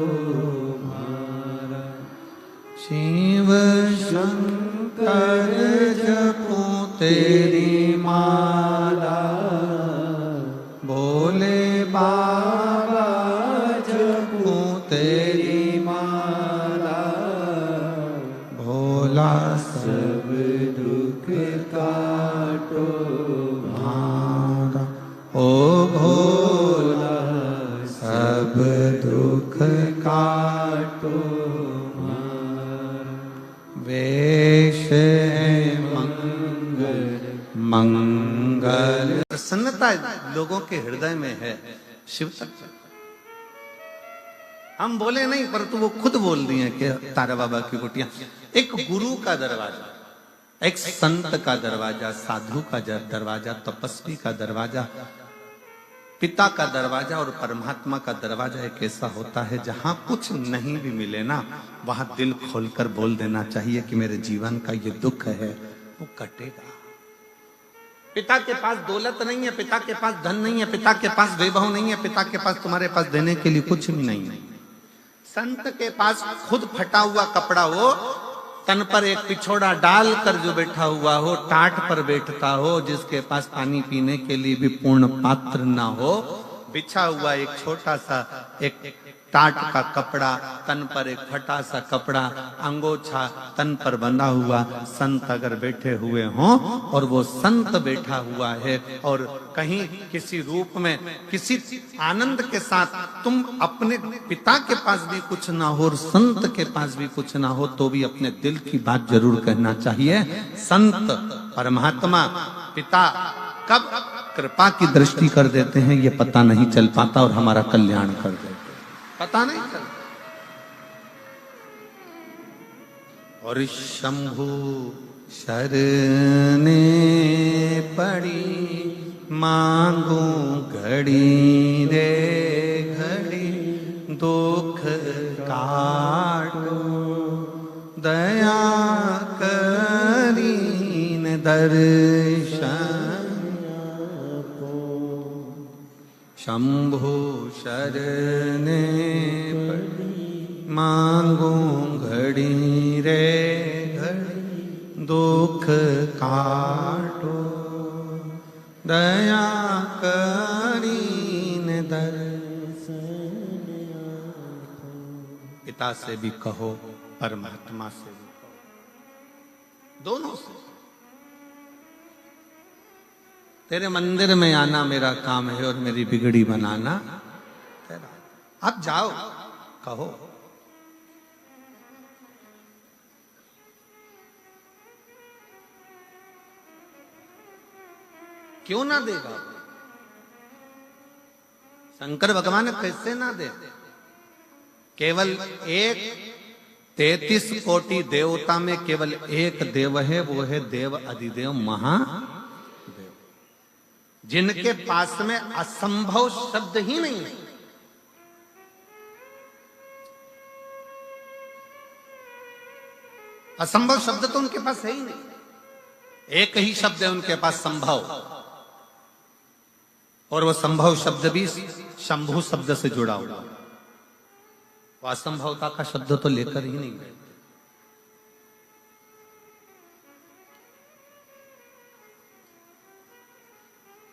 मारा। शिव शंकर जपो तेरी माला, भोले बाबा जपो तेरी माला। भोला सब दुख काटो मारा, ओ भोला सब दुख काटो मारा। वेश मंगल प्रसन्नता लोगों के हृदय में है शिव तक। हम बोले नहीं, परंतु वो खुद बोल रही हैं कि तारा बाबा की कुटिया। एक गुरु का दरवाजा, एक संत का दरवाजा, साधु का दरवाजा, तपस्वी का दरवाजा, पिता का दरवाजा और परमात्मा का दरवाजा एक ऐसा होता है जहां कुछ नहीं भी मिले ना, वहां दिल खोलकर बोल देना चाहिए कि मेरे जीवन का ये दुख है वो कटेगा। पिता के पास दौलत नहीं है, पिता के पास धन नहीं है, पिता के पास वैभव नहीं है, पिता के पास तुम्हारे पास देने के लिए कुछ भी नहीं है। संत के पास खुद फटा हुआ कपड़ा हो, तन पर एक पिछोड़ा डालकर जो बैठा हुआ हो, टाट पर बैठता हो, जिसके पास पानी पीने के लिए भी पूर्ण पात्र ना हो, बिछा हुआ एक छोटा सा एक टाट का कपड़ा, तन पर एक फटा सा कपड़ा, अंगोछा तन पर बंधा हुआ संत अगर बैठे हुए हों और वो संत बैठा हुआ है और कहीं किसी रूप में किसी आनंद के साथ तुम अपने पिता के पास भी कुछ ना हो और संत के पास भी कुछ ना हो तो भी अपने दिल की बात जरूर कहना चाहिए। संत परमात्मा पिता कब कृपा की दृष्टि कर देते हैं ये पता नहीं चल पाता और हमारा कल्याण कर देते, पता नहीं चलता। और शंभु शरणे पड़ी मांगू घड़ी रे घड़ी, दुख काटो दया करीन दर्शन शंभु शरणे पड़ी मांगो घड़ी रे घड़ी दुख काटो दया करीन दर्शन पिता से भी कहो परमात्मा से भी कहो दोनों से तेरे मंदिर में आना मेरा काम है और मेरी बिगड़ी बनाना तेरा। अब जाओ कहो क्यों ना देगा शंकर भगवान कैसे ना दे केवल एक 33 कोटि देवता में केवल एक देव है वो है देव अधिदेव महादेव जिनके पास में असंभव शब्द ही नहीं है असंभव शब्द तो उनके पास है ही नहीं एक ही शब्द है उनके पास संभव और वो संभव शब्द भी शंभु शब्द से जुड़ा हुआ वो असंभवता का शब्द तो लेकर ही नहीं गए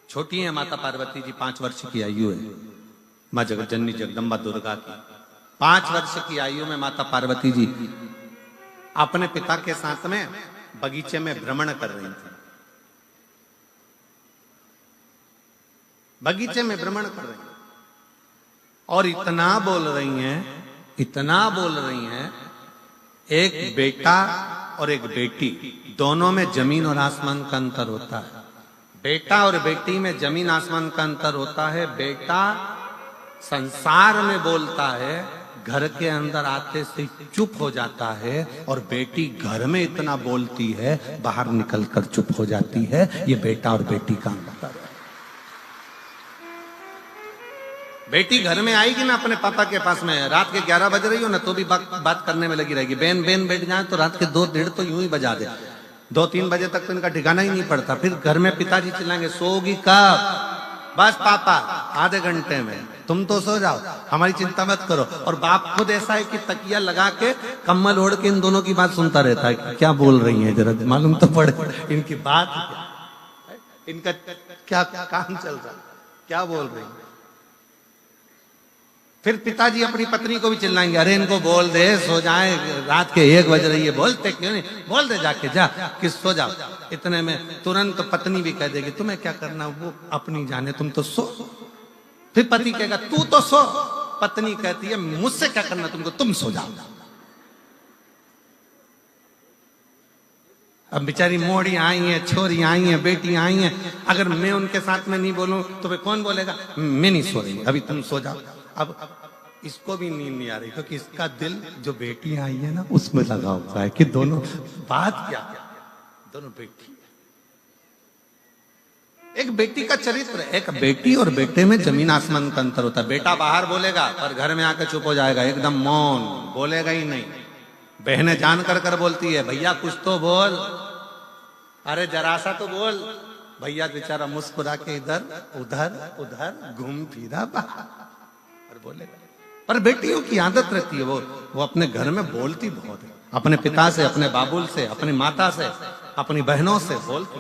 छोटी है माता पार्वती जी 5 वर्ष की आयु है मां जगत जननी जगदम्बा दुर्गा की 5 वर्ष की आयु में माता पार्वती जी अपने पिता के साथ में बगीचे में भ्रमण कर रही थी बगीचे में भ्रमण कर रही और इतना बोल रही हैं एक बेटा और एक बेटी दोनों में जमीन और आसमान का अंतर होता है बेटा और बेटी में जमीन आसमान का अंतर होता है बेटा संसार में बोलता है घर के अंदर आते से चुप हो जाता है और बेटी घर में इतना बोलती है बाहर निकलकर चुप हो जाती है ये बेटा और बेटी का अंतर है बेटी घर में आएगी ना अपने पापा के पास में रात के 11 बज रही हो ना तो भी बात करने में लगी रहेगी बेन बेन बैठ जाए तो रात के 2-1:30 तो यूं ही बजा दे 2-3 बजे तक तो इनका ठिकाना ही नहीं पड़ता फिर घर में पिताजी चिल्लाएंगे सोगी कब बस पापा आधे घंटे में तुम तो सो जाओ हमारी चिंता मत करो और बाप खुद ऐसा है कि तकिया लगा के कम्बल ओढ़ के इन दोनों की बात सुनता रहता है क्या बोल रही है जरा मालूम तो पड़े इनकी बात इनका क्या काम चल रहा क्या बोल रही है फिर पिताजी अपनी पत्नी को भी चिल्लाएंगे अरे इनको बोल दे सो जाए रात के 1 बज रही है बोलते क्यों नहीं बोल दे जाके जा कि सो जाओ इतने में तुरंत पत्नी भी कह देगी तुम्हें क्या करना वो अपनी जाने तुम तो सो फिर पति कहेगा तू तो सो पत्नी कहती है मुझसे क्या करना तुमको तुम सो जाओ अब बेचारी मोड़ी आई है छोरी आई है बेटी आई है अगर मैं उनके साथ में नहीं बोलूं तो वे कौन बोलेगा मैं नहीं सो रही अभी तुम सो जाओ अब इसको भी नींद नहीं आ रही क्योंकि इसका दिल जो बेटी आई है ना उसमें लगा हुआ है कि दोनों बात क्या दोनों बेटी एक बेटी का चरित्र एक बेटी और बेटे में जमीन आसमान का अंतर होता है बेटा बाहर बोलेगा पर घर में आकर चुप हो जाएगा एकदम मौन बोलेगा ही नहीं बहनें जान कर बोलती है भैया कुछ तो बोल अरे जरा सा तो बोल भैया बेचारा मुस्कुरा के इधर उधर उधर घूम फिरा और बोलेगा पर बेटियों की आदत रहती है वो अपने घर में बोलती बहुत है अपने पिता से अपने बाबुल से अपनी माता से अपनी बहनों से बोलती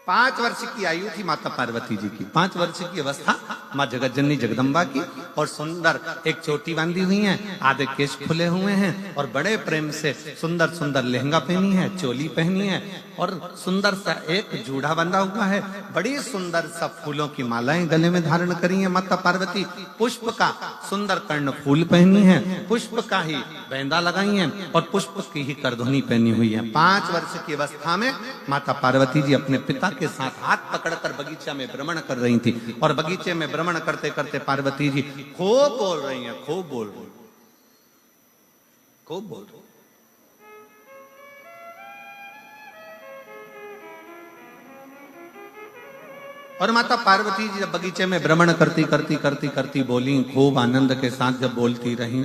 5 वर्ष की आयु थी माता पार्वती जी की 5 वर्ष की अवस्था माँ जगत जननी जगदम्बा की और सुंदर एक चोटी बांधी हुई है आधे केश खुले हुए हैं और बड़े प्रेम से सुंदर सुंदर लहंगा पहनी है चोली पहनी है और सुंदर सा एक जूड़ा बंधा हुआ है बड़ी सुंदर सा फूलों की मालाएं गले में धारण करी है माता पार्वती पुष्प का सुंदर कर्ण फूल पहनी है पुष्प का ही बैंदा लगाई है और पुष्प की ही करधुनी पहनी हुई है 5 वर्ष की अवस्था में माता पार्वती जी अपने पिता के साथ हाथ पकड़कर बगीचा में भ्रमण कर रही थी और बगीचे में भ्रमण करते करते पार्वती जी खूब बोल रही हैं खूब बोल रही और माता पार्वती जी जब बगीचे में भ्रमण करती बोली, खूब आनंद के साथ जब बोलती रही,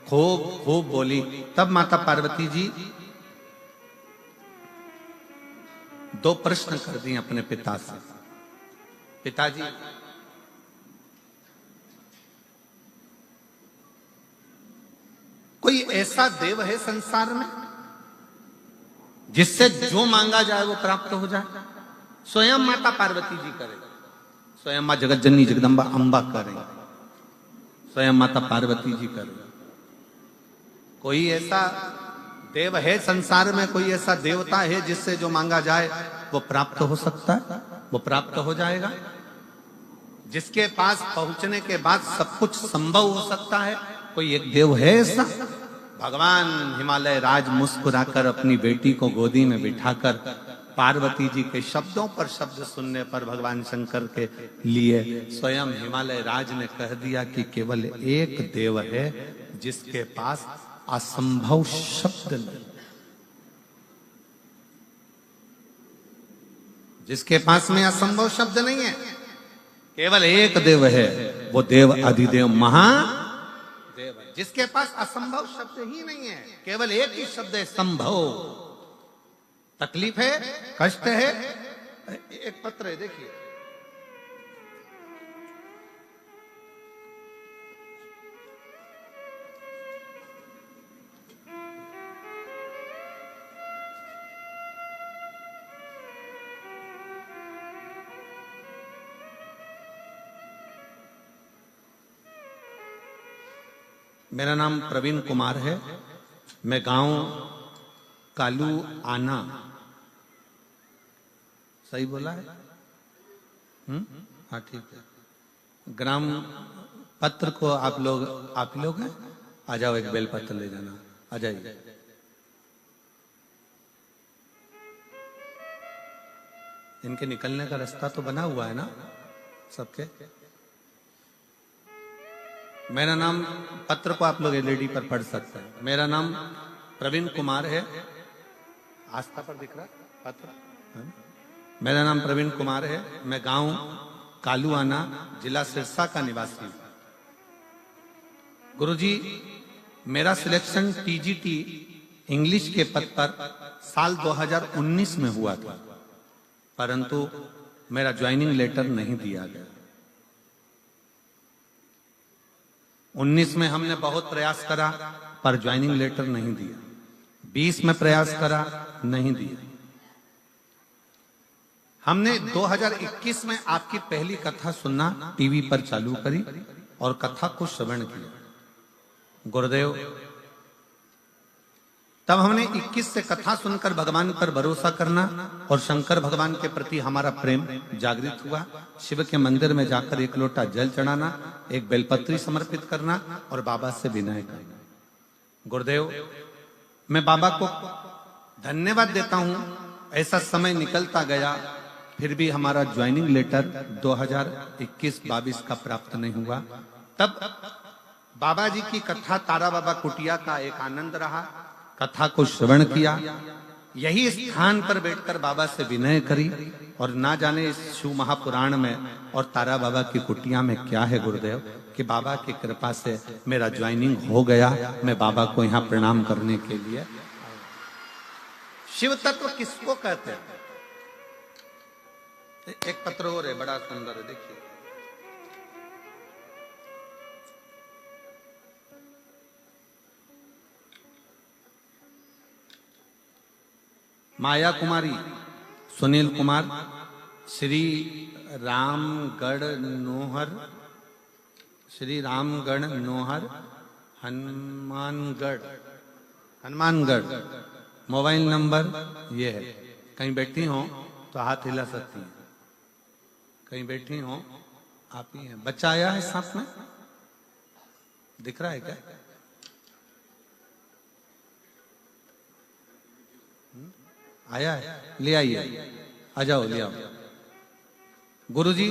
खूब बोली, तब माता पार्वती जी 2 प्रश्न कर दिए अपने पिता से। पिताजी, कोई ऐसा देव है संसार में जिससे जो मांगा जाए वो प्राप्त हो जाए? स्वयं माता पार्वती जी करें, स्वयं मां जगत जननी जगदम्बा अंबा करें, स्वयं माता पार्वती जी करें। कोई ऐसा देव है संसार में, कोई ऐसा देवता है जिससे जो मांगा जाए वो प्राप्त हो सकता है, वो प्राप्त हो जाएगा? जिसके पास पहुंचने के बाद सब कुछ संभव हो सकता है, कोई एक देव है ऐसा? भगवान हिमालय राज मुस्कुराकर अपनी बेटी को गोदी में बिठाकर पार्वती जी के शब्दों पर शब्द सुनने पर भगवान शंकर के लिए स्वयं हिमालय राज ने कह दिया कि केवल एक देव है जिसके पास असंभव शब्द नहीं, जिसके पास में असंभव शब्द नहीं है। केवल एक देव है, वो देव अधिदेव महादेव है, जिसके पास असंभव शब्द ही नहीं है। केवल एक ही शब्द है, संभव। तकलीफ है, कष्ट है। एक पत्र है, देखिए, मेरा नाम प्रवीण कुमार है। मैं गांव कालू आना, सही बोला है? हाँ, ठीक है। ग्राम पत्र को आप लोग हैं? आ जाओ, एक बेल पत्र ले जाना, आ जाइए। इनके निकलने का रास्ता तो बना हुआ है ना सबके? मेरा नाम, पत्र को आप लोग एलईडी पर पढ़ सकते हैं। मेरा नाम प्रवीण कुमार है। आस्था पर दिख रहा पत्र है? मेरा नाम प्रवीण कुमार है। मैं गांव कालूआना, जिला सिरसा का निवासी हूं। गुरुजी, मेरा सिलेक्शन टीजीटी इंग्लिश के पद पर साल 2019 में हुआ था, परंतु मेरा ज्वाइनिंग लेटर नहीं दिया गया। 19 में हमने बहुत प्रयास करा पर ज्वाइनिंग लेटर नहीं दिया। 20 में प्रयास करा, नहीं दिया। हमने 2021 में आपकी पहली कथा सुनना टीवी पर चालू करी और कथा को श्रवण किया। गुरुदेव, तब हमने 21 से कथा सुनकर भगवान पर भरोसा करना और शंकर भगवान के प्रति हमारा प्रेम जागृत हुआ। शिव के मंदिर में जाकर 1 लोटा जल चढ़ाना, एक बेलपत्री समर्पित करना और बाबा से विनय करना। गुरुदेव, मैं बाबा को धन्यवाद देता हूं। ऐसा समय निकलता गया, फिर भी हमारा ज्वाइनिंग लेटर 2021-22 का प्राप्त नहीं हुआ। तब बाबा जी की कथा तारा बाबा कुटिया का एक आनंद रहा। कथा को श्रवण किया, यही स्थान पर बैठकर बाबा से विनय करी और ना जाने इस शिव महापुराण में और तारा बाबा की कुटिया में क्या है गुरुदेव, कि बाबा की कृपा से मेरा ज्वाइनिंग हो गया। मैं बाबा को यहाँ प्रणाम करने के लिए। शिव तत्व किसको कहते हैं? एक पत्र और है, बड़ा सुंदर है, देखिए। माया कुमारी, सुनील कुमार, श्री रामगढ़ नोहर, हनुमानगढ़। मोबाइल नंबर ये है। कहीं बैठी हो तो हाथ हिला सकती हैं, कहीं बैठी हो आप ही हैं। बच्चा आया है साथ में, दिख रहा है क्या? आया है, ले आइए, आ जाओ, ले आओ। गुरुजी,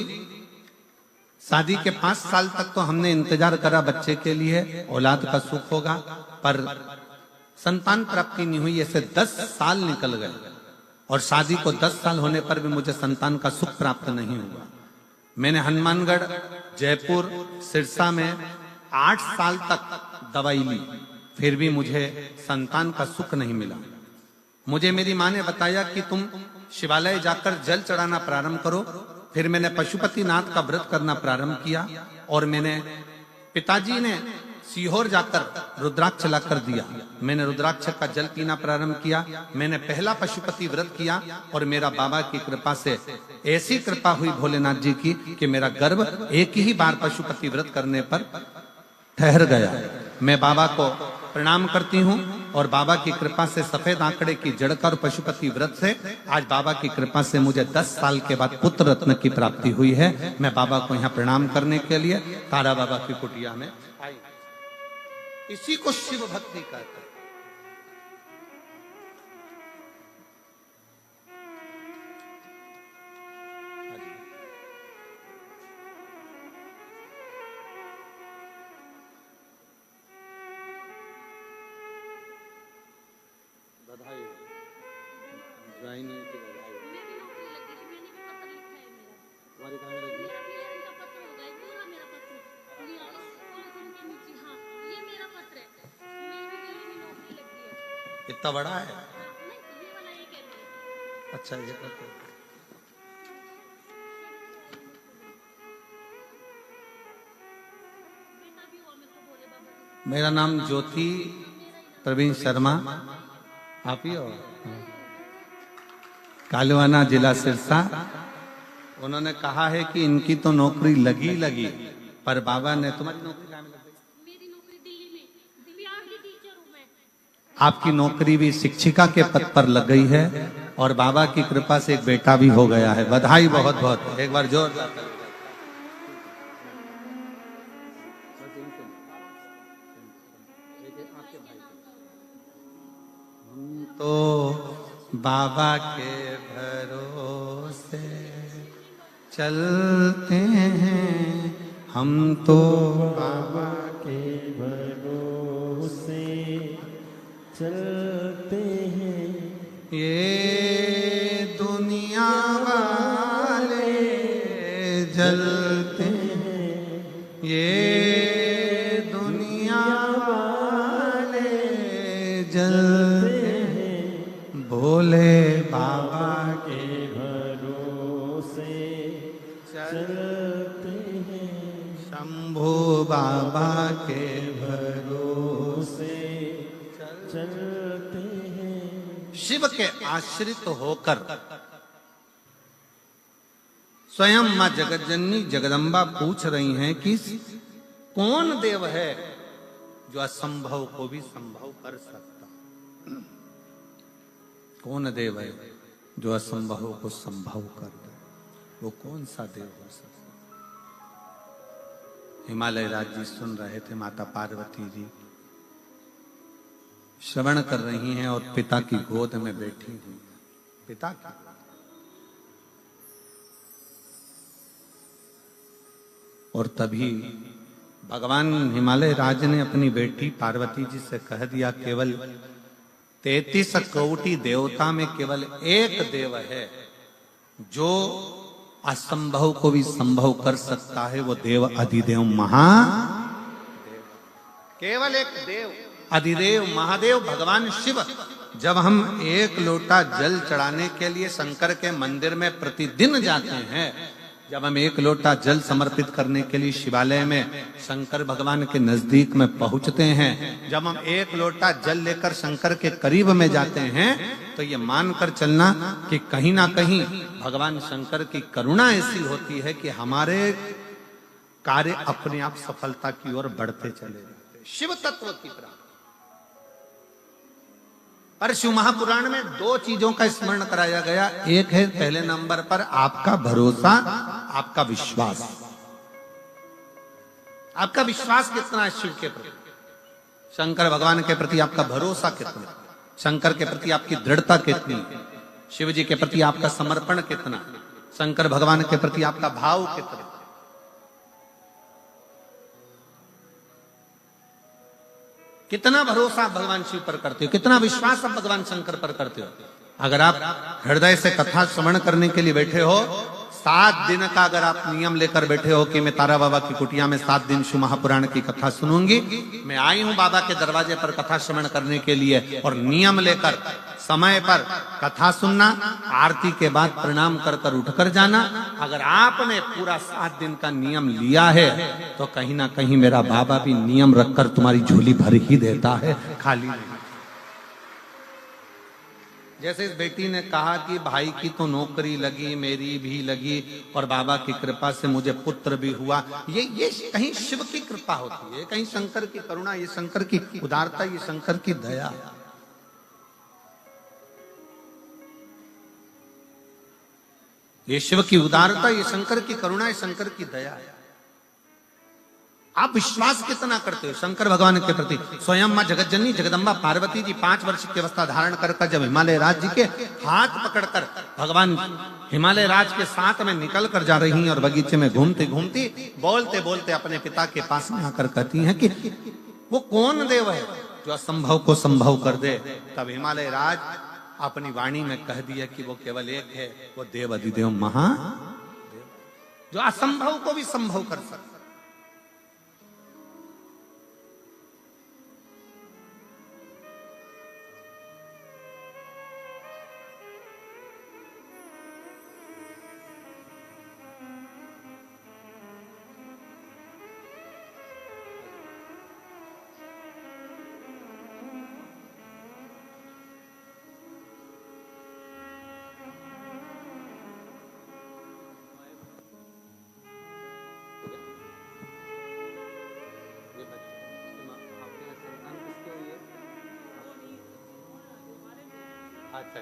शादी के 5 साल तक तो हमने इंतजार करा बच्चे के लिए, औलाद का सुख होगा, पर संतान प्राप्ति नहीं हुई। ऐसे 10 साल निकल गए। और शादी को 10 साल होने पर भी मुझे संतान का सुख प्राप्त नहीं हुआ। मैंने हनुमानगढ़, जयपुर, सिरसा में 8 साल तक दवाई ली, फिर भी मुझे संतान का सुख नहीं मिला। मुझे मेरी माँ ने बताया कि तुम शिवालय जाकर जल चढ़ाना प्रारंभ करो। फिर मैंने पशुपतिनाथ का व्रत करना प्रारंभ किया और मैंने पिताजी ने सीहोर जाकर रुद्राक्ष लाकर दिया। मैंने रुद्राक्ष का जल पीना प्रारंभ किया। मैंने पहला पशुपति व्रत किया और मेरा बाबा की कृपा से ऐसी कृपा हुई भोलेनाथ जी की कि मेरा गर्भ एक ही बार पशुपति व्रत करने पर ठहर गया। मैं बाबा को प्रणाम करती हूँ और बाबा की कृपा से सफेद आंकड़े की जड़कर पशुपति व्रत से आज बाबा की कृपा से मुझे 10 साल के बाद पुत्र रत्न की प्राप्ति हुई है। मैं बाबा को यहाँ प्रणाम करने के लिए तारा बाबा की कुटिया में आई। इसी को शिव भक्ति कहते हैं। बधाई मेरी नौकरी लगी थी, मैंने भी पत्र लिखा है मेरा। तुम्हारी कहाँ लगी? मेरा क्लियरिंग का पत्र होगा, ये पूरा मेरा पत्र लिया पुलिस उनके नीचे। हाँ, ये मेरा पत्र है। मेरी भी नौकरी लगी है। इतना बड़ा है? नहीं, ये वाला ये कह रही है। अच्छा, ये करते हैं। बेटा भी हुआ मेरे को भोले बाबा जी। मेरा नाम ज्योति प्रवीण शर्मा, आप ही हो? कालवाना, जिला सिरसा। उन्होंने कहा है कि इनकी तो नौकरी लगी पर बाबा ने, तुम्हारी नौकरी कहाँ में लग गई? मेरी नौकरी दिल्ली में, दिव्यांग टीचर हूँ मैं। आपकी नौकरी भी शिक्षिका के पद पर लग गई है और बाबा की कृपा से एक बेटा भी हो गया है। बधाई बहुत बहुत, एक बार जोरदार। हम तो बाबा के भरोसे चलते हैं, हम तो बाबा के भरोसे चलते हैं। ये दुनिया वाले जलते हैं, ये दुनिया वाले जलते हैं, भोले बाबा के भरोसे चलते हैं। शंभू बाबा के भरोसे चलते हैं। शिव के आश्रित होकर स्वयं मां जगतजननी जगदम्बा पूछ रही हैं कि कौन देव है जो असंभव को भी संभव कर सकता? कौन देव है जो असंभव को संभव कर दे? वो कौन सा देव हो सकता? हिमालय राज जी सुन रहे थे, माता पार्वती जी श्रवण कर रही हैं और पिता की गोद में बैठी हुई। पिता की, और तभी भगवान हिमालय राज ने अपनी बेटी पार्वती जी से कह दिया, केवल 33 कोटि देवता में केवल एक देव है जो असंभव को भी संभव कर सकता है, वो देव अधिदेव महादेव। केवल एक देव अधिदेव महादेव भगवान शिव। जब हम एक लोटा जल चढ़ाने के लिए शंकर के मंदिर में प्रतिदिन जाते हैं, जब हम एक लोटा जल समर्पित करने के लिए शिवालय में शंकर भगवान के नजदीक में पहुंचते हैं, जब हम एक लोटा जल लेकर शंकर के करीब में जाते हैं, तो ये मानकर चलना कि कहीं ना कहीं भगवान शंकर की करुणा ऐसी होती है कि हमारे कार्य अपने आप सफलता की ओर बढ़ते चले जाते। शिव तत्व की प्राप्ति। पर शिव महापुराण में 2 चीजों का स्मरण कराया गया। एक है पहले नंबर पर आपका भरोसा, आपका विश्वास। आपका विश्वास कितना है शिव के प्रति, शंकर भगवान के प्रति आपका भरोसा कितना, शंकर के प्रति आपकी दृढ़ता कितनी, शिव जी के प्रति आपका समर्पण कितना, शंकर भगवान के प्रति आपका भाव कितना। कितना भरोसा आप भगवान शिव पर करते हो, कितना विश्वास आप भगवान शंकर पर करते हो। अगर आप हृदय से कथा श्रवण करने के लिए बैठे हो, 7 दिन का अगर आप नियम लेकर बैठे हो कि मैं तारा बाबा की कुटिया में 7 दिन शिव महापुराण की कथा सुनूंगी, मैं आई हूं बाबा के दरवाजे पर कथा श्रवण करने के लिए, और नियम लेकर समय पर कथा सुनना, आरती के बाद प्रणाम कर कर उठकर जाना, अगर आपने पूरा 7 दिन का नियम लिया है तो कहीं ना कहीं मेरा बाबा भी नियम रखकर तुम्हारी झोली भर ही देता है, खाली नहीं। जैसे इस बेटी ने कहा कि भाई की तो नौकरी लगी, मेरी भी लगी, और बाबा की कृपा से मुझे पुत्र भी हुआ, ये कहीं शिव की कृपा होती है, कहीं शंकर की करुणा, ये शंकर की उदारता, ये शंकर की दया। ये शिव की उदारता, ये शंकर की करुणा, ये शंकर की दया है। आप विश्वास कितना करते हो शंकर भगवान के प्रति? स्वयं मां जगतजननी जगदम्बा पार्वती जी 5 वर्ष की अवस्था धारण कर जब हिमालय राज जी के हाथ पकड़कर भगवान हिमालय राज के साथ में निकल कर जा रही हैं, और बगीचे में घूमती घूमती बोलते बोलते अपने पिता के पास में आकर कहती हैं कि वो कौन देव है जो असंभव को संभव कर दे। तब हिमालय राज अपनी वाणी में कह दिया कि वो केवल एक है, वो देव अधिदेव महादेव, जो असंभव को भी संभव कर सकता। अच्छा,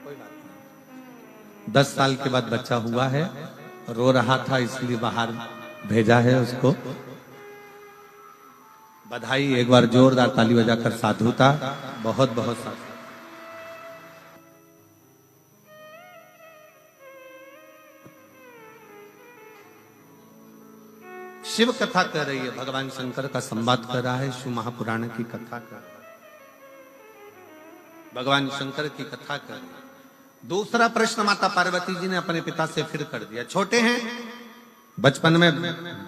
कोई बात नहीं। 10 साल के बाद बच्चा हुआ है, रो रहा था इसलिए बाहर भेजा है उसको। बधाई, एक बार जोरदार ताली बजाकर साधुता, बहुत बहुत साधु। शिव कथा कर रही है, भगवान शंकर का संवाद कर रहा है, शिव महापुराण की कथा कर रहा है, भगवान शंकर की कथा कर रही है। दूसरा प्रश्न माता पार्वती जी ने अपने पिता से फिर कर दिया। छोटे हैं, बचपन में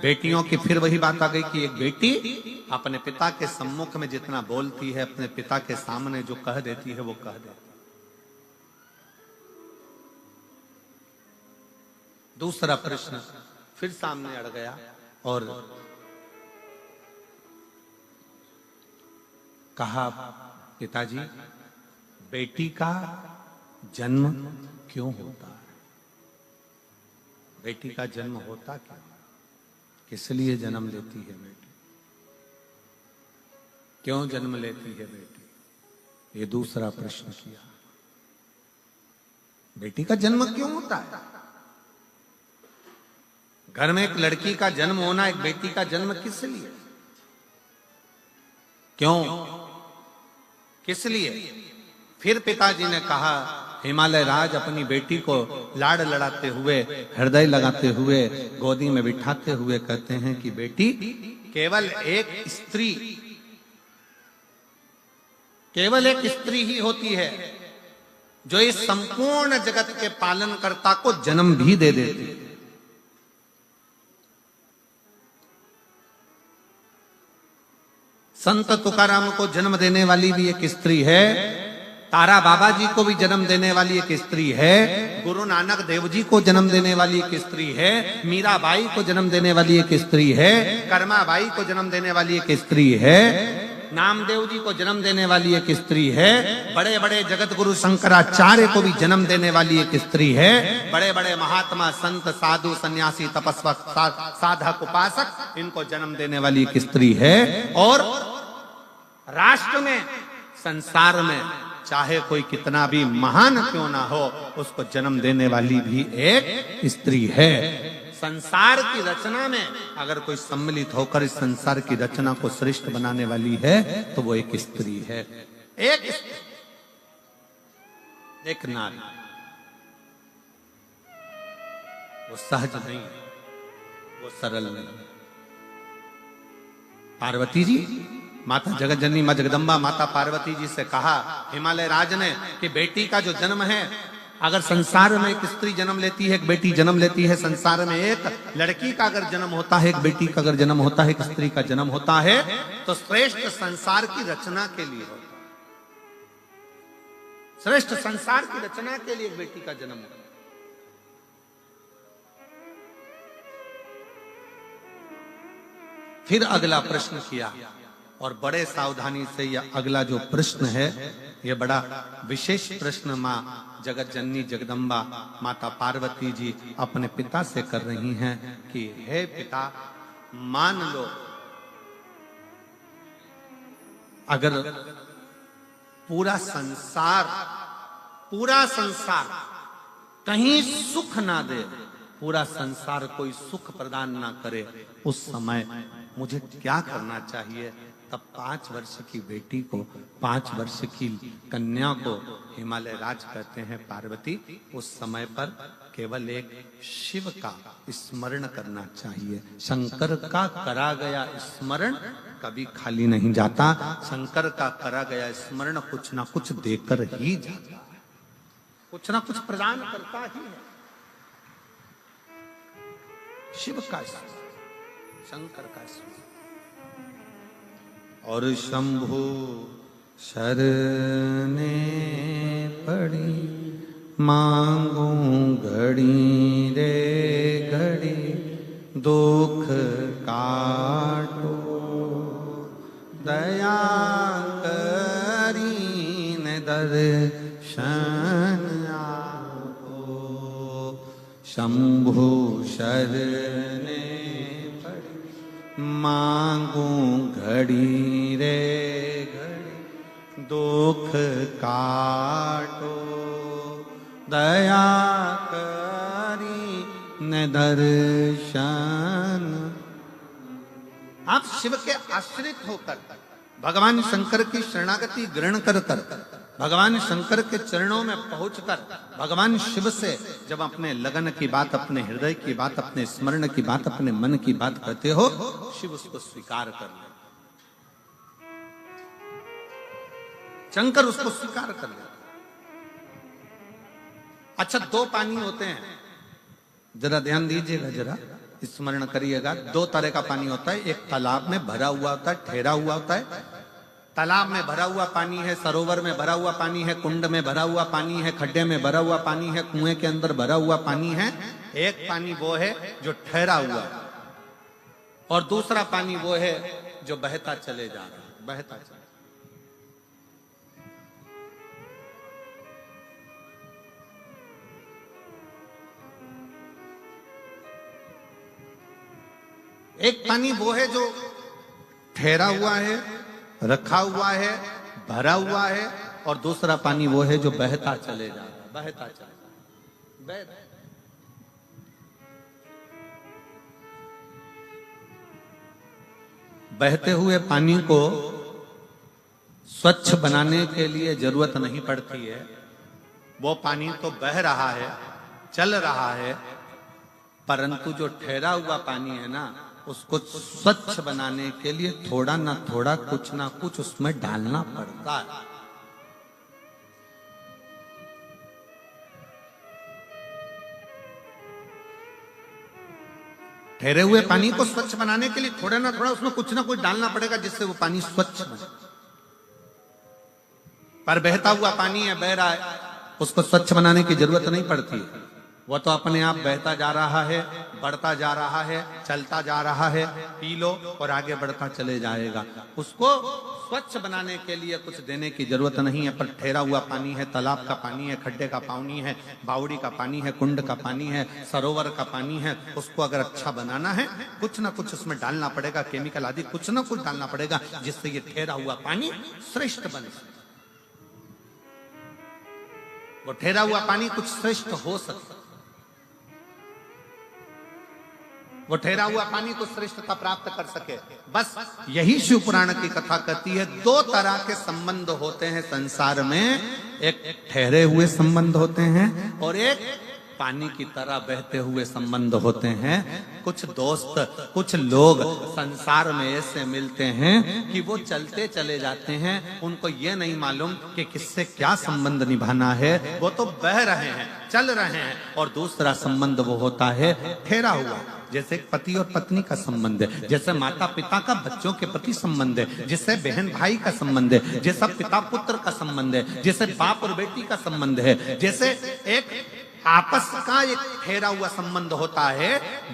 बेटियों की फिर वही बात आ गई कि एक बेटी अपने पिता के सम्मुख में जितना बोलती है, अपने पिता के सामने जो कह देती है वो कह देती है। दूसरा प्रश्न फिर सामने अड़ गया और कहा, पिताजी बेटी का जन्म क्यों होता है? बेटी का जन्म होता क्यों? किस लिए जन्म लेती है बेटी? क्यों जन्म लेती है बेटी? ये दूसरा प्रश्न किया। बेटी का जन्म क्यों होता है? घर में एक लड़की का जन्म होना, एक बेटी का जन्म किस लिए? क्यों? किस लिए? फिर पिताजी ने कहा, हिमालय राज अपनी बेटी को लाड़ लड़ाते हुए, हृदय लगाते हुए, गोदी में बिठाते हुए कहते हैं कि बेटी केवल एक स्त्री, केवल एक स्त्री ही होती है जो इस संपूर्ण जगत के पालनकर्ता को जन्म भी दे देती है। संत तुकाराम को जन्म देने वाली भी एक स्त्री है, तारा बाबा जी को भी जन्म देने वाली एक स्त्री है, गुरु नानक देव जी को जन्म देने वाली एक स्त्री है, मीराबाई को जन्म देने वाली एक स्त्री है, कर्माबाई को जन्म देने वाली एक स्त्री है, नामदेव जी को जन्म देने वाली एक स्त्री है, बड़े बड़े जगत गुरु शंकराचार्य को भी जन्म देने वाली एक स्त्री है, बड़े बड़े महात्मा संत साधु सन्यासी तपस्वक साधक उपासक, इनको जन्म देने वाली एक स्त्री है। और राष्ट्र में, संसार में चाहे कोई कितना भी महान क्यों ना हो, उसको जन्म देने वाली भी एक स्त्री है। संसार की रचना में अगर कोई सम्मिलित होकर इस संसार की रचना को श्रेष्ठ बनाने वाली है तो वो एक स्त्री है, एक नारी। वो सहज नहीं, वो सरल नहीं। पार्वती जी माता जगत जननी मां जगदम्बा माता पार्वती जी से कहा हिमालय राज ने कि बेटी का जो जन्म है, अगर संसार में एक स्त्री जन्म लेती है, एक बेटी जन्म लेती है, संसार में एक लड़की का अगर जन्म होता है, एक बेटी का अगर जन्म होता है, एक स्त्री का जन्म होता है, तो श्रेष्ठ संसार की रचना के लिए होता है। श्रेष्ठ संसार की रचना के लिए एक बेटी का जन्म होता है। फिर अगला प्रश्न किया और बड़े सावधानी से यह अगला जो प्रश्न है, यह बड़ा विशेष प्रश्न मां जगत जननी जगदम्बा माता पार्वती जी अपने पिता से कर रही हैं कि हे पिता, मान लो अगर पूरा संसार कहीं सुख ना दे, पूरा संसार कोई सुख प्रदान ना करे, उस समय मुझे क्या करना चाहिए? तब 5 वर्ष की बेटी को, 5 वर्ष की कन्या को हिमालय राज कहते हैं पार्वती, उस समय पर केवल एक शिव का स्मरण करना चाहिए। शंकर का करा गया स्मरण कभी खाली नहीं जाता। शंकर का करा गया स्मरण कुछ ना कुछ देकर ही जाता, कुछ ना कुछ प्रदान करता ही है। शिव का स्मरण, शंकर का स्मरण। और शंभु शरणे पड़ी, मांगू घड़ी रे घड़ी, दुख काटो दया करी न दर्शन आपो। शंभु शरणे मांगू घड़ी रे घड़ी, दुख काटो दया करी न दर्शन। आप शिव के आश्रित होकर भगवान शंकर की शरणागति ग्रहण कर भगवान शंकर के चरणों में पहुंचकर भगवान शिव से जब अपने लगन की बात, अपने हृदय की बात, अपने स्मरण की बात, अपने मन की बात करते हो, शिव उसको स्वीकार कर ले, शंकर उसको स्वीकार कर ले। अच्छा, 2 पानी होते हैं, जरा ध्यान दीजिएगा, जरा स्मरण करिएगा। 2 तरह का पानी होता है, एक तालाब में भरा हुआ होता है, ठहरा हुआ होता है। तालाब में भरा हुआ पानी है, सरोवर में भरा हुआ पानी है, कुंड में भरा हुआ पानी है, खड्डे में भरा हुआ पानी है, कुएं के अंदर भरा हुआ पानी है। एक पानी वो है जो ठहरा हुआ, और दूसरा पानी वो है जो बहता चले जा रहा है, बहता चले। एक पानी वो है जो ठहरा हुआ है, रखा हुआ है, भरा हुआ है, और दूसरा पानी वो है जो बहता चले जा रहा है, बहता चले जा। बहते हुए पानी को स्वच्छ बनाने के लिए जरूरत नहीं पड़ती है। वो पानी तो बह रहा है, चल रहा है, परंतु जो ठहरा हुआ पानी है ना, उसको स्वच्छ बनाने के लिए थोड़ा ना थोड़ा, कुछ ना कुछ उसमें डालना पड़ता है। ठहरे हुए पानी को स्वच्छ बनाने के लिए थोड़ा ना थोड़ा उसमें कुछ ना कुछ डालना पड़ेगा, जिससे वो पानी स्वच्छ बने। पर बहता हुआ पानी है, बह रहा है, उसको स्वच्छ बनाने की जरूरत नहीं पड़ती है। वो तो अपने आप बहता जा रहा है, बढ़ता जा रहा है, चलता जा रहा है, पी लो और आगे बढ़ता चले जाएगा। उसको स्वच्छ बनाने के लिए कुछ देने की जरूरत नहीं है। पर ठहरा हुआ पानी है, तालाब का पानी है, खड्डे का पानी है, बावड़ी का पानी है, कुंड का पानी है, सरोवर का पानी है, उसको अगर अच्छा बनाना है, कुछ ना कुछ उसमें डालना पड़ेगा, केमिकल आदि कुछ ना कुछ डालना पड़ेगा, जिससे ये ठहरा हुआ पानी श्रेष्ठ बने। वो ठहरा हुआ पानी कुछ श्रेष्ठ हो सकता, वो ठहरा हुआ पानी को श्रेष्ठता प्राप्त कर सके। बस यही शिव पुराण की कथा कहती है। 2 तरह के संबंध होते हैं संसार में, एक ठहरे हुए संबंध होते हैं और एक पानी की तरह बहते हुए संबंध होते हैं। कुछ दोस्त, कुछ लोग संसार में ऐसे मिलते हैं कि वो चलते चले जाते हैं, उनको ये नहीं मालूम कि किससे क्या संबंध निभाना है। वो तो बह रहे हैं, चल रहे हैं। और दूसरा संबंध वो होता है ठहरा हुआ, जैसे पति और पत्नी का संबंध है, जैसे माता पिता का बच्चों के प्रति संबंध है, जैसे बहन भाई का संबंध है, जैसा पिता पुत्र का संबंध है, जैसे बाप और बेटी का संबंध है, जैसे एक आपस का एक ठहरा हुआ संबंध होता है।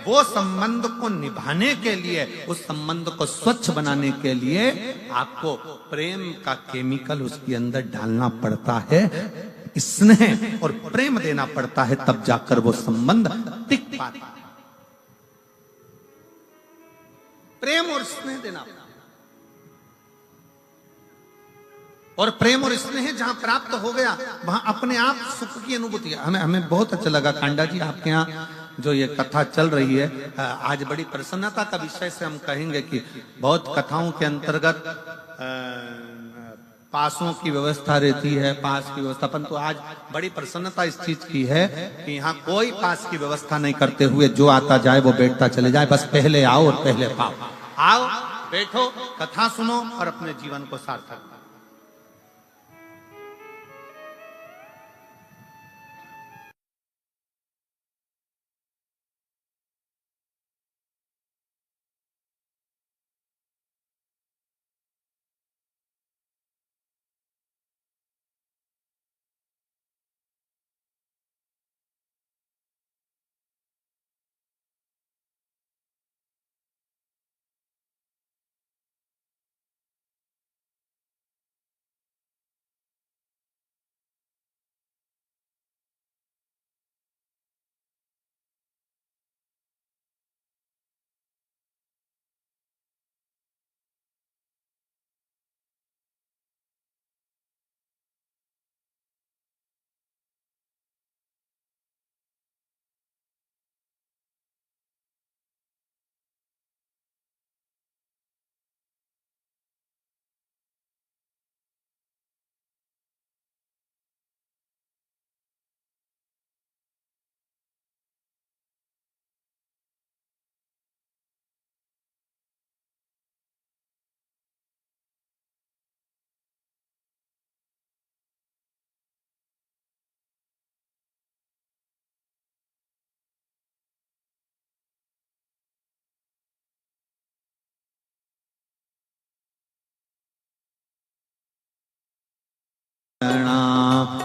वो संबंध को निभाने के लिए, उस संबंध को स्वच्छ बनाने के लिए आपको प्रेम का केमिकल उसके अंदर डालना पड़ता है, स्नेह और प्रेम देना पड़ता है, तब जाकर वो संबंध टिक पाता है। प्रेम और स्नेह देना, और प्रेम और स्नेह जहां प्राप्त हो गया वहां अपने आप सुख की अनुभूति। हमें बहुत अच्छा लगा कांडा जी, आपके यहाँ जो ये कथा चल रही है, आज बड़ी प्रसन्नता का विषय से हम कहेंगे कि बहुत कथाओं के अंतर्गत पासों की व्यवस्था रहती है, पास की व्यवस्था, परंतु आज बड़ी प्रसन्नता इस चीज की है कि यहाँ कोई पास की व्यवस्था नहीं करते हुए जो आता जाए वो बैठता चले जाए। बस पहले आओ और पहले पाओ। आओ, बैठो, कथा सुनो और अपने जीवन को सार्थक करो।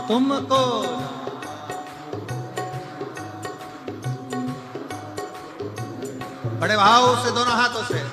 तुमको बड़े भाव से दोनों हाथों से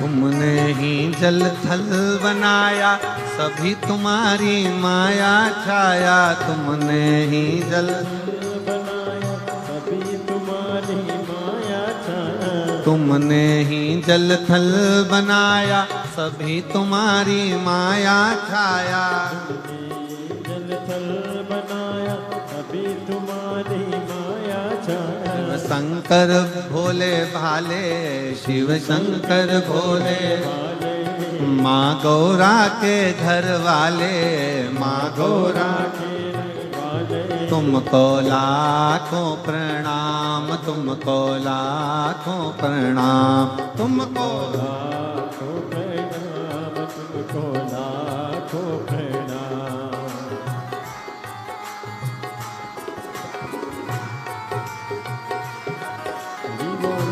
तुमने ही जल थल बनाया, सभी तुम्हारी माया छाया। तुमने ही जल बनाया, सभी तुम्हारी माया छाया। तुमने ही जल थल बनाया, सभी तुम्हारी माया छाया। जल थल बनाया, सभी तुम्हारी माया छाया। शंकर भोले भाले, शिव शंकर भोले माँ गौरा के घर वाले, माँ गौरा तुमको लाखों प्रणाम, तुमको लाखों प्रणाम, तुमको लाखों प्रणाम, तुमको लाखों प्रणाम। हरि बोल।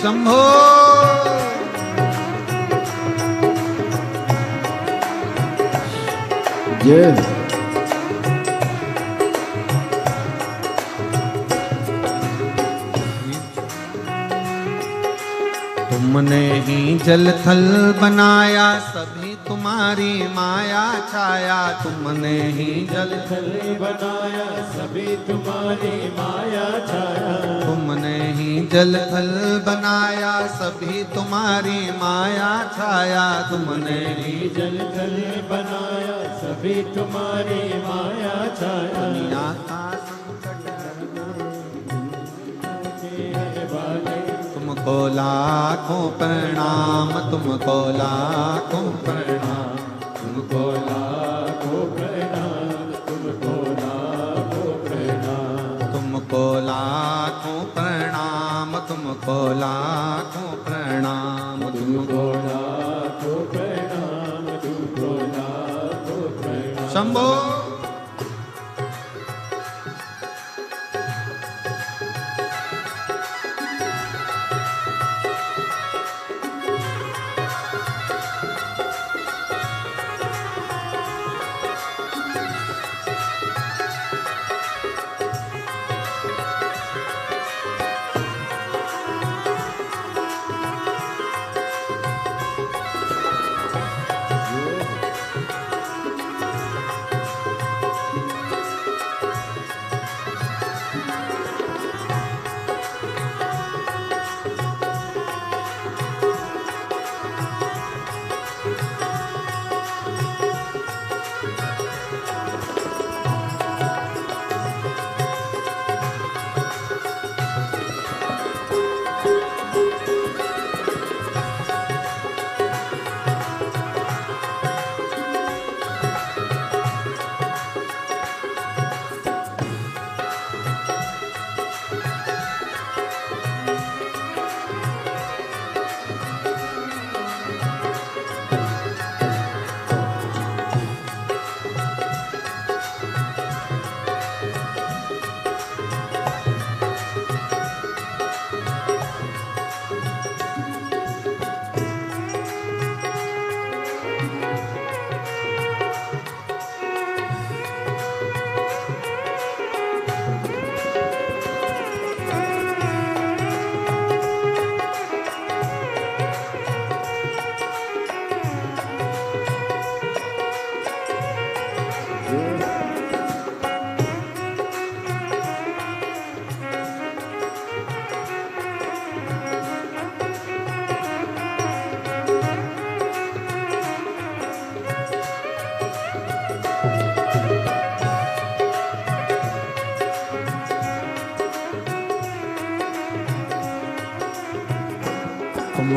शंभो जय तुमने ही जल थल बनाया, सभी तुम्हारी माया छाया, तुमने ही जल थल बनाया, सभी तुम्हारी माया छाया। तुमने ही जल थल बनाया, सभी तुम्हारी माया छाया, तुमने ही जल थल बनाया, सभी तुम्हारी माया छाया। दुनिया का संकट तुमको लाखों प्रणाम, तुमको लाखों प्रणाम, तुमको लाखों प्रणाम, तुमको लाखों प्रणाम, तुमको लाखों प्रणाम, तुमको लाखों प्रणाम, तुमको लाखों प्रणाम, तुमको लाखों प्रणाम। शंभो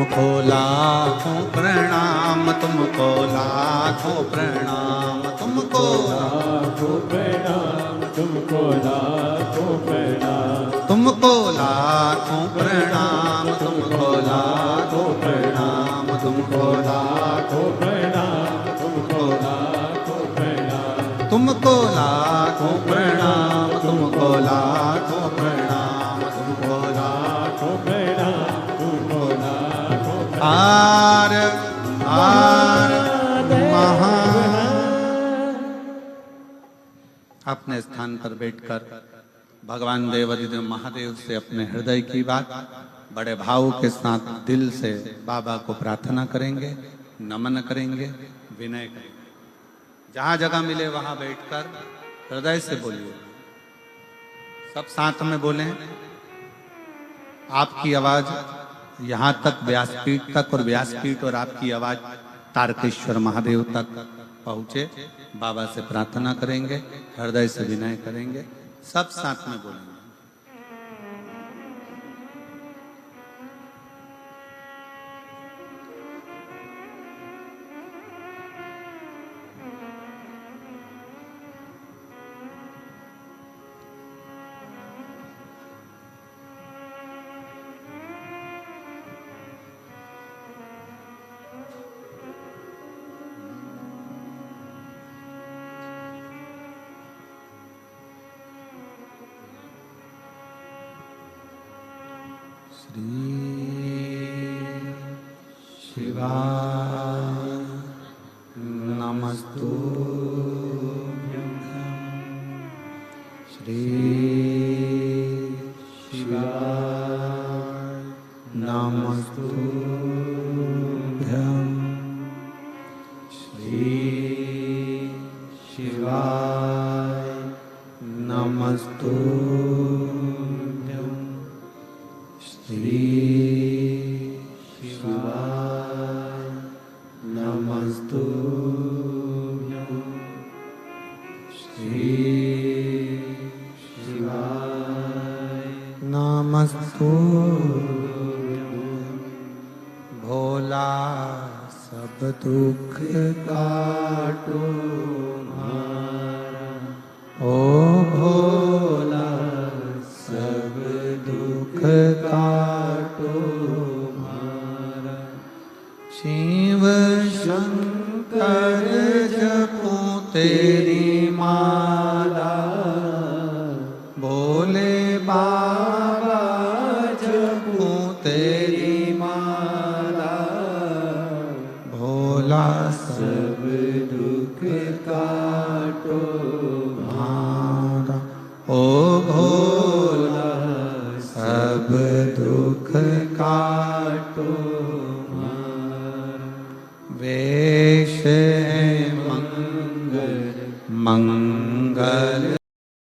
तुमको लाखों प्रणाम, तुमको लाखों प्रणाम, तुमको लाखों प्रणाम, तुमको लाखों प्रणाम, तुमको लाखों प्रणाम, तुमको लाखों प्रणाम, तुमको लाखों प्रणाम, तुमको लाखों प्रणाम, तुमको लाखों प्रणाम, तुमको लाखों प्रणाम, तुमको लाखों प्रणाम, तुमको लाखों आर आर महा। अपने स्थान पर बैठकर भगवान देवाधिदेव महादेव से अपने हृदय की बात बड़े भाव के साथ दिल से बाबा को प्रार्थना करेंगे, नमन करेंगे, विनय करेंगे। जहां जगह मिले वहां बैठकर हृदय से बोलिए, सब साथ में बोलें। आपकी आवाज यहां तक व्यासपीठ तक और व्यासपीठ और आपकी आवाज तारकेश्वर महादेव तक पहुंचे। बाबा से प्रार्थना करेंगे, हृदय से विनय करेंगे, सब साथ में बोलेंगे। श्री शिवाय नमस्तुभ्यं। श्री शिवाय नमस्तुभ्यं। श्री शिवाय नमस्तुभ्यं। श्री शिवाय नमस्तुभ्यं। श्री शिवाय नमस्तुभ्यं। भोला सब दुख काटो मारा, ओ भोला सब दुख काटो मारा। शिव शंकर जपो तेरी माला, भोले बाबा जपो तेरी माला। भोला सब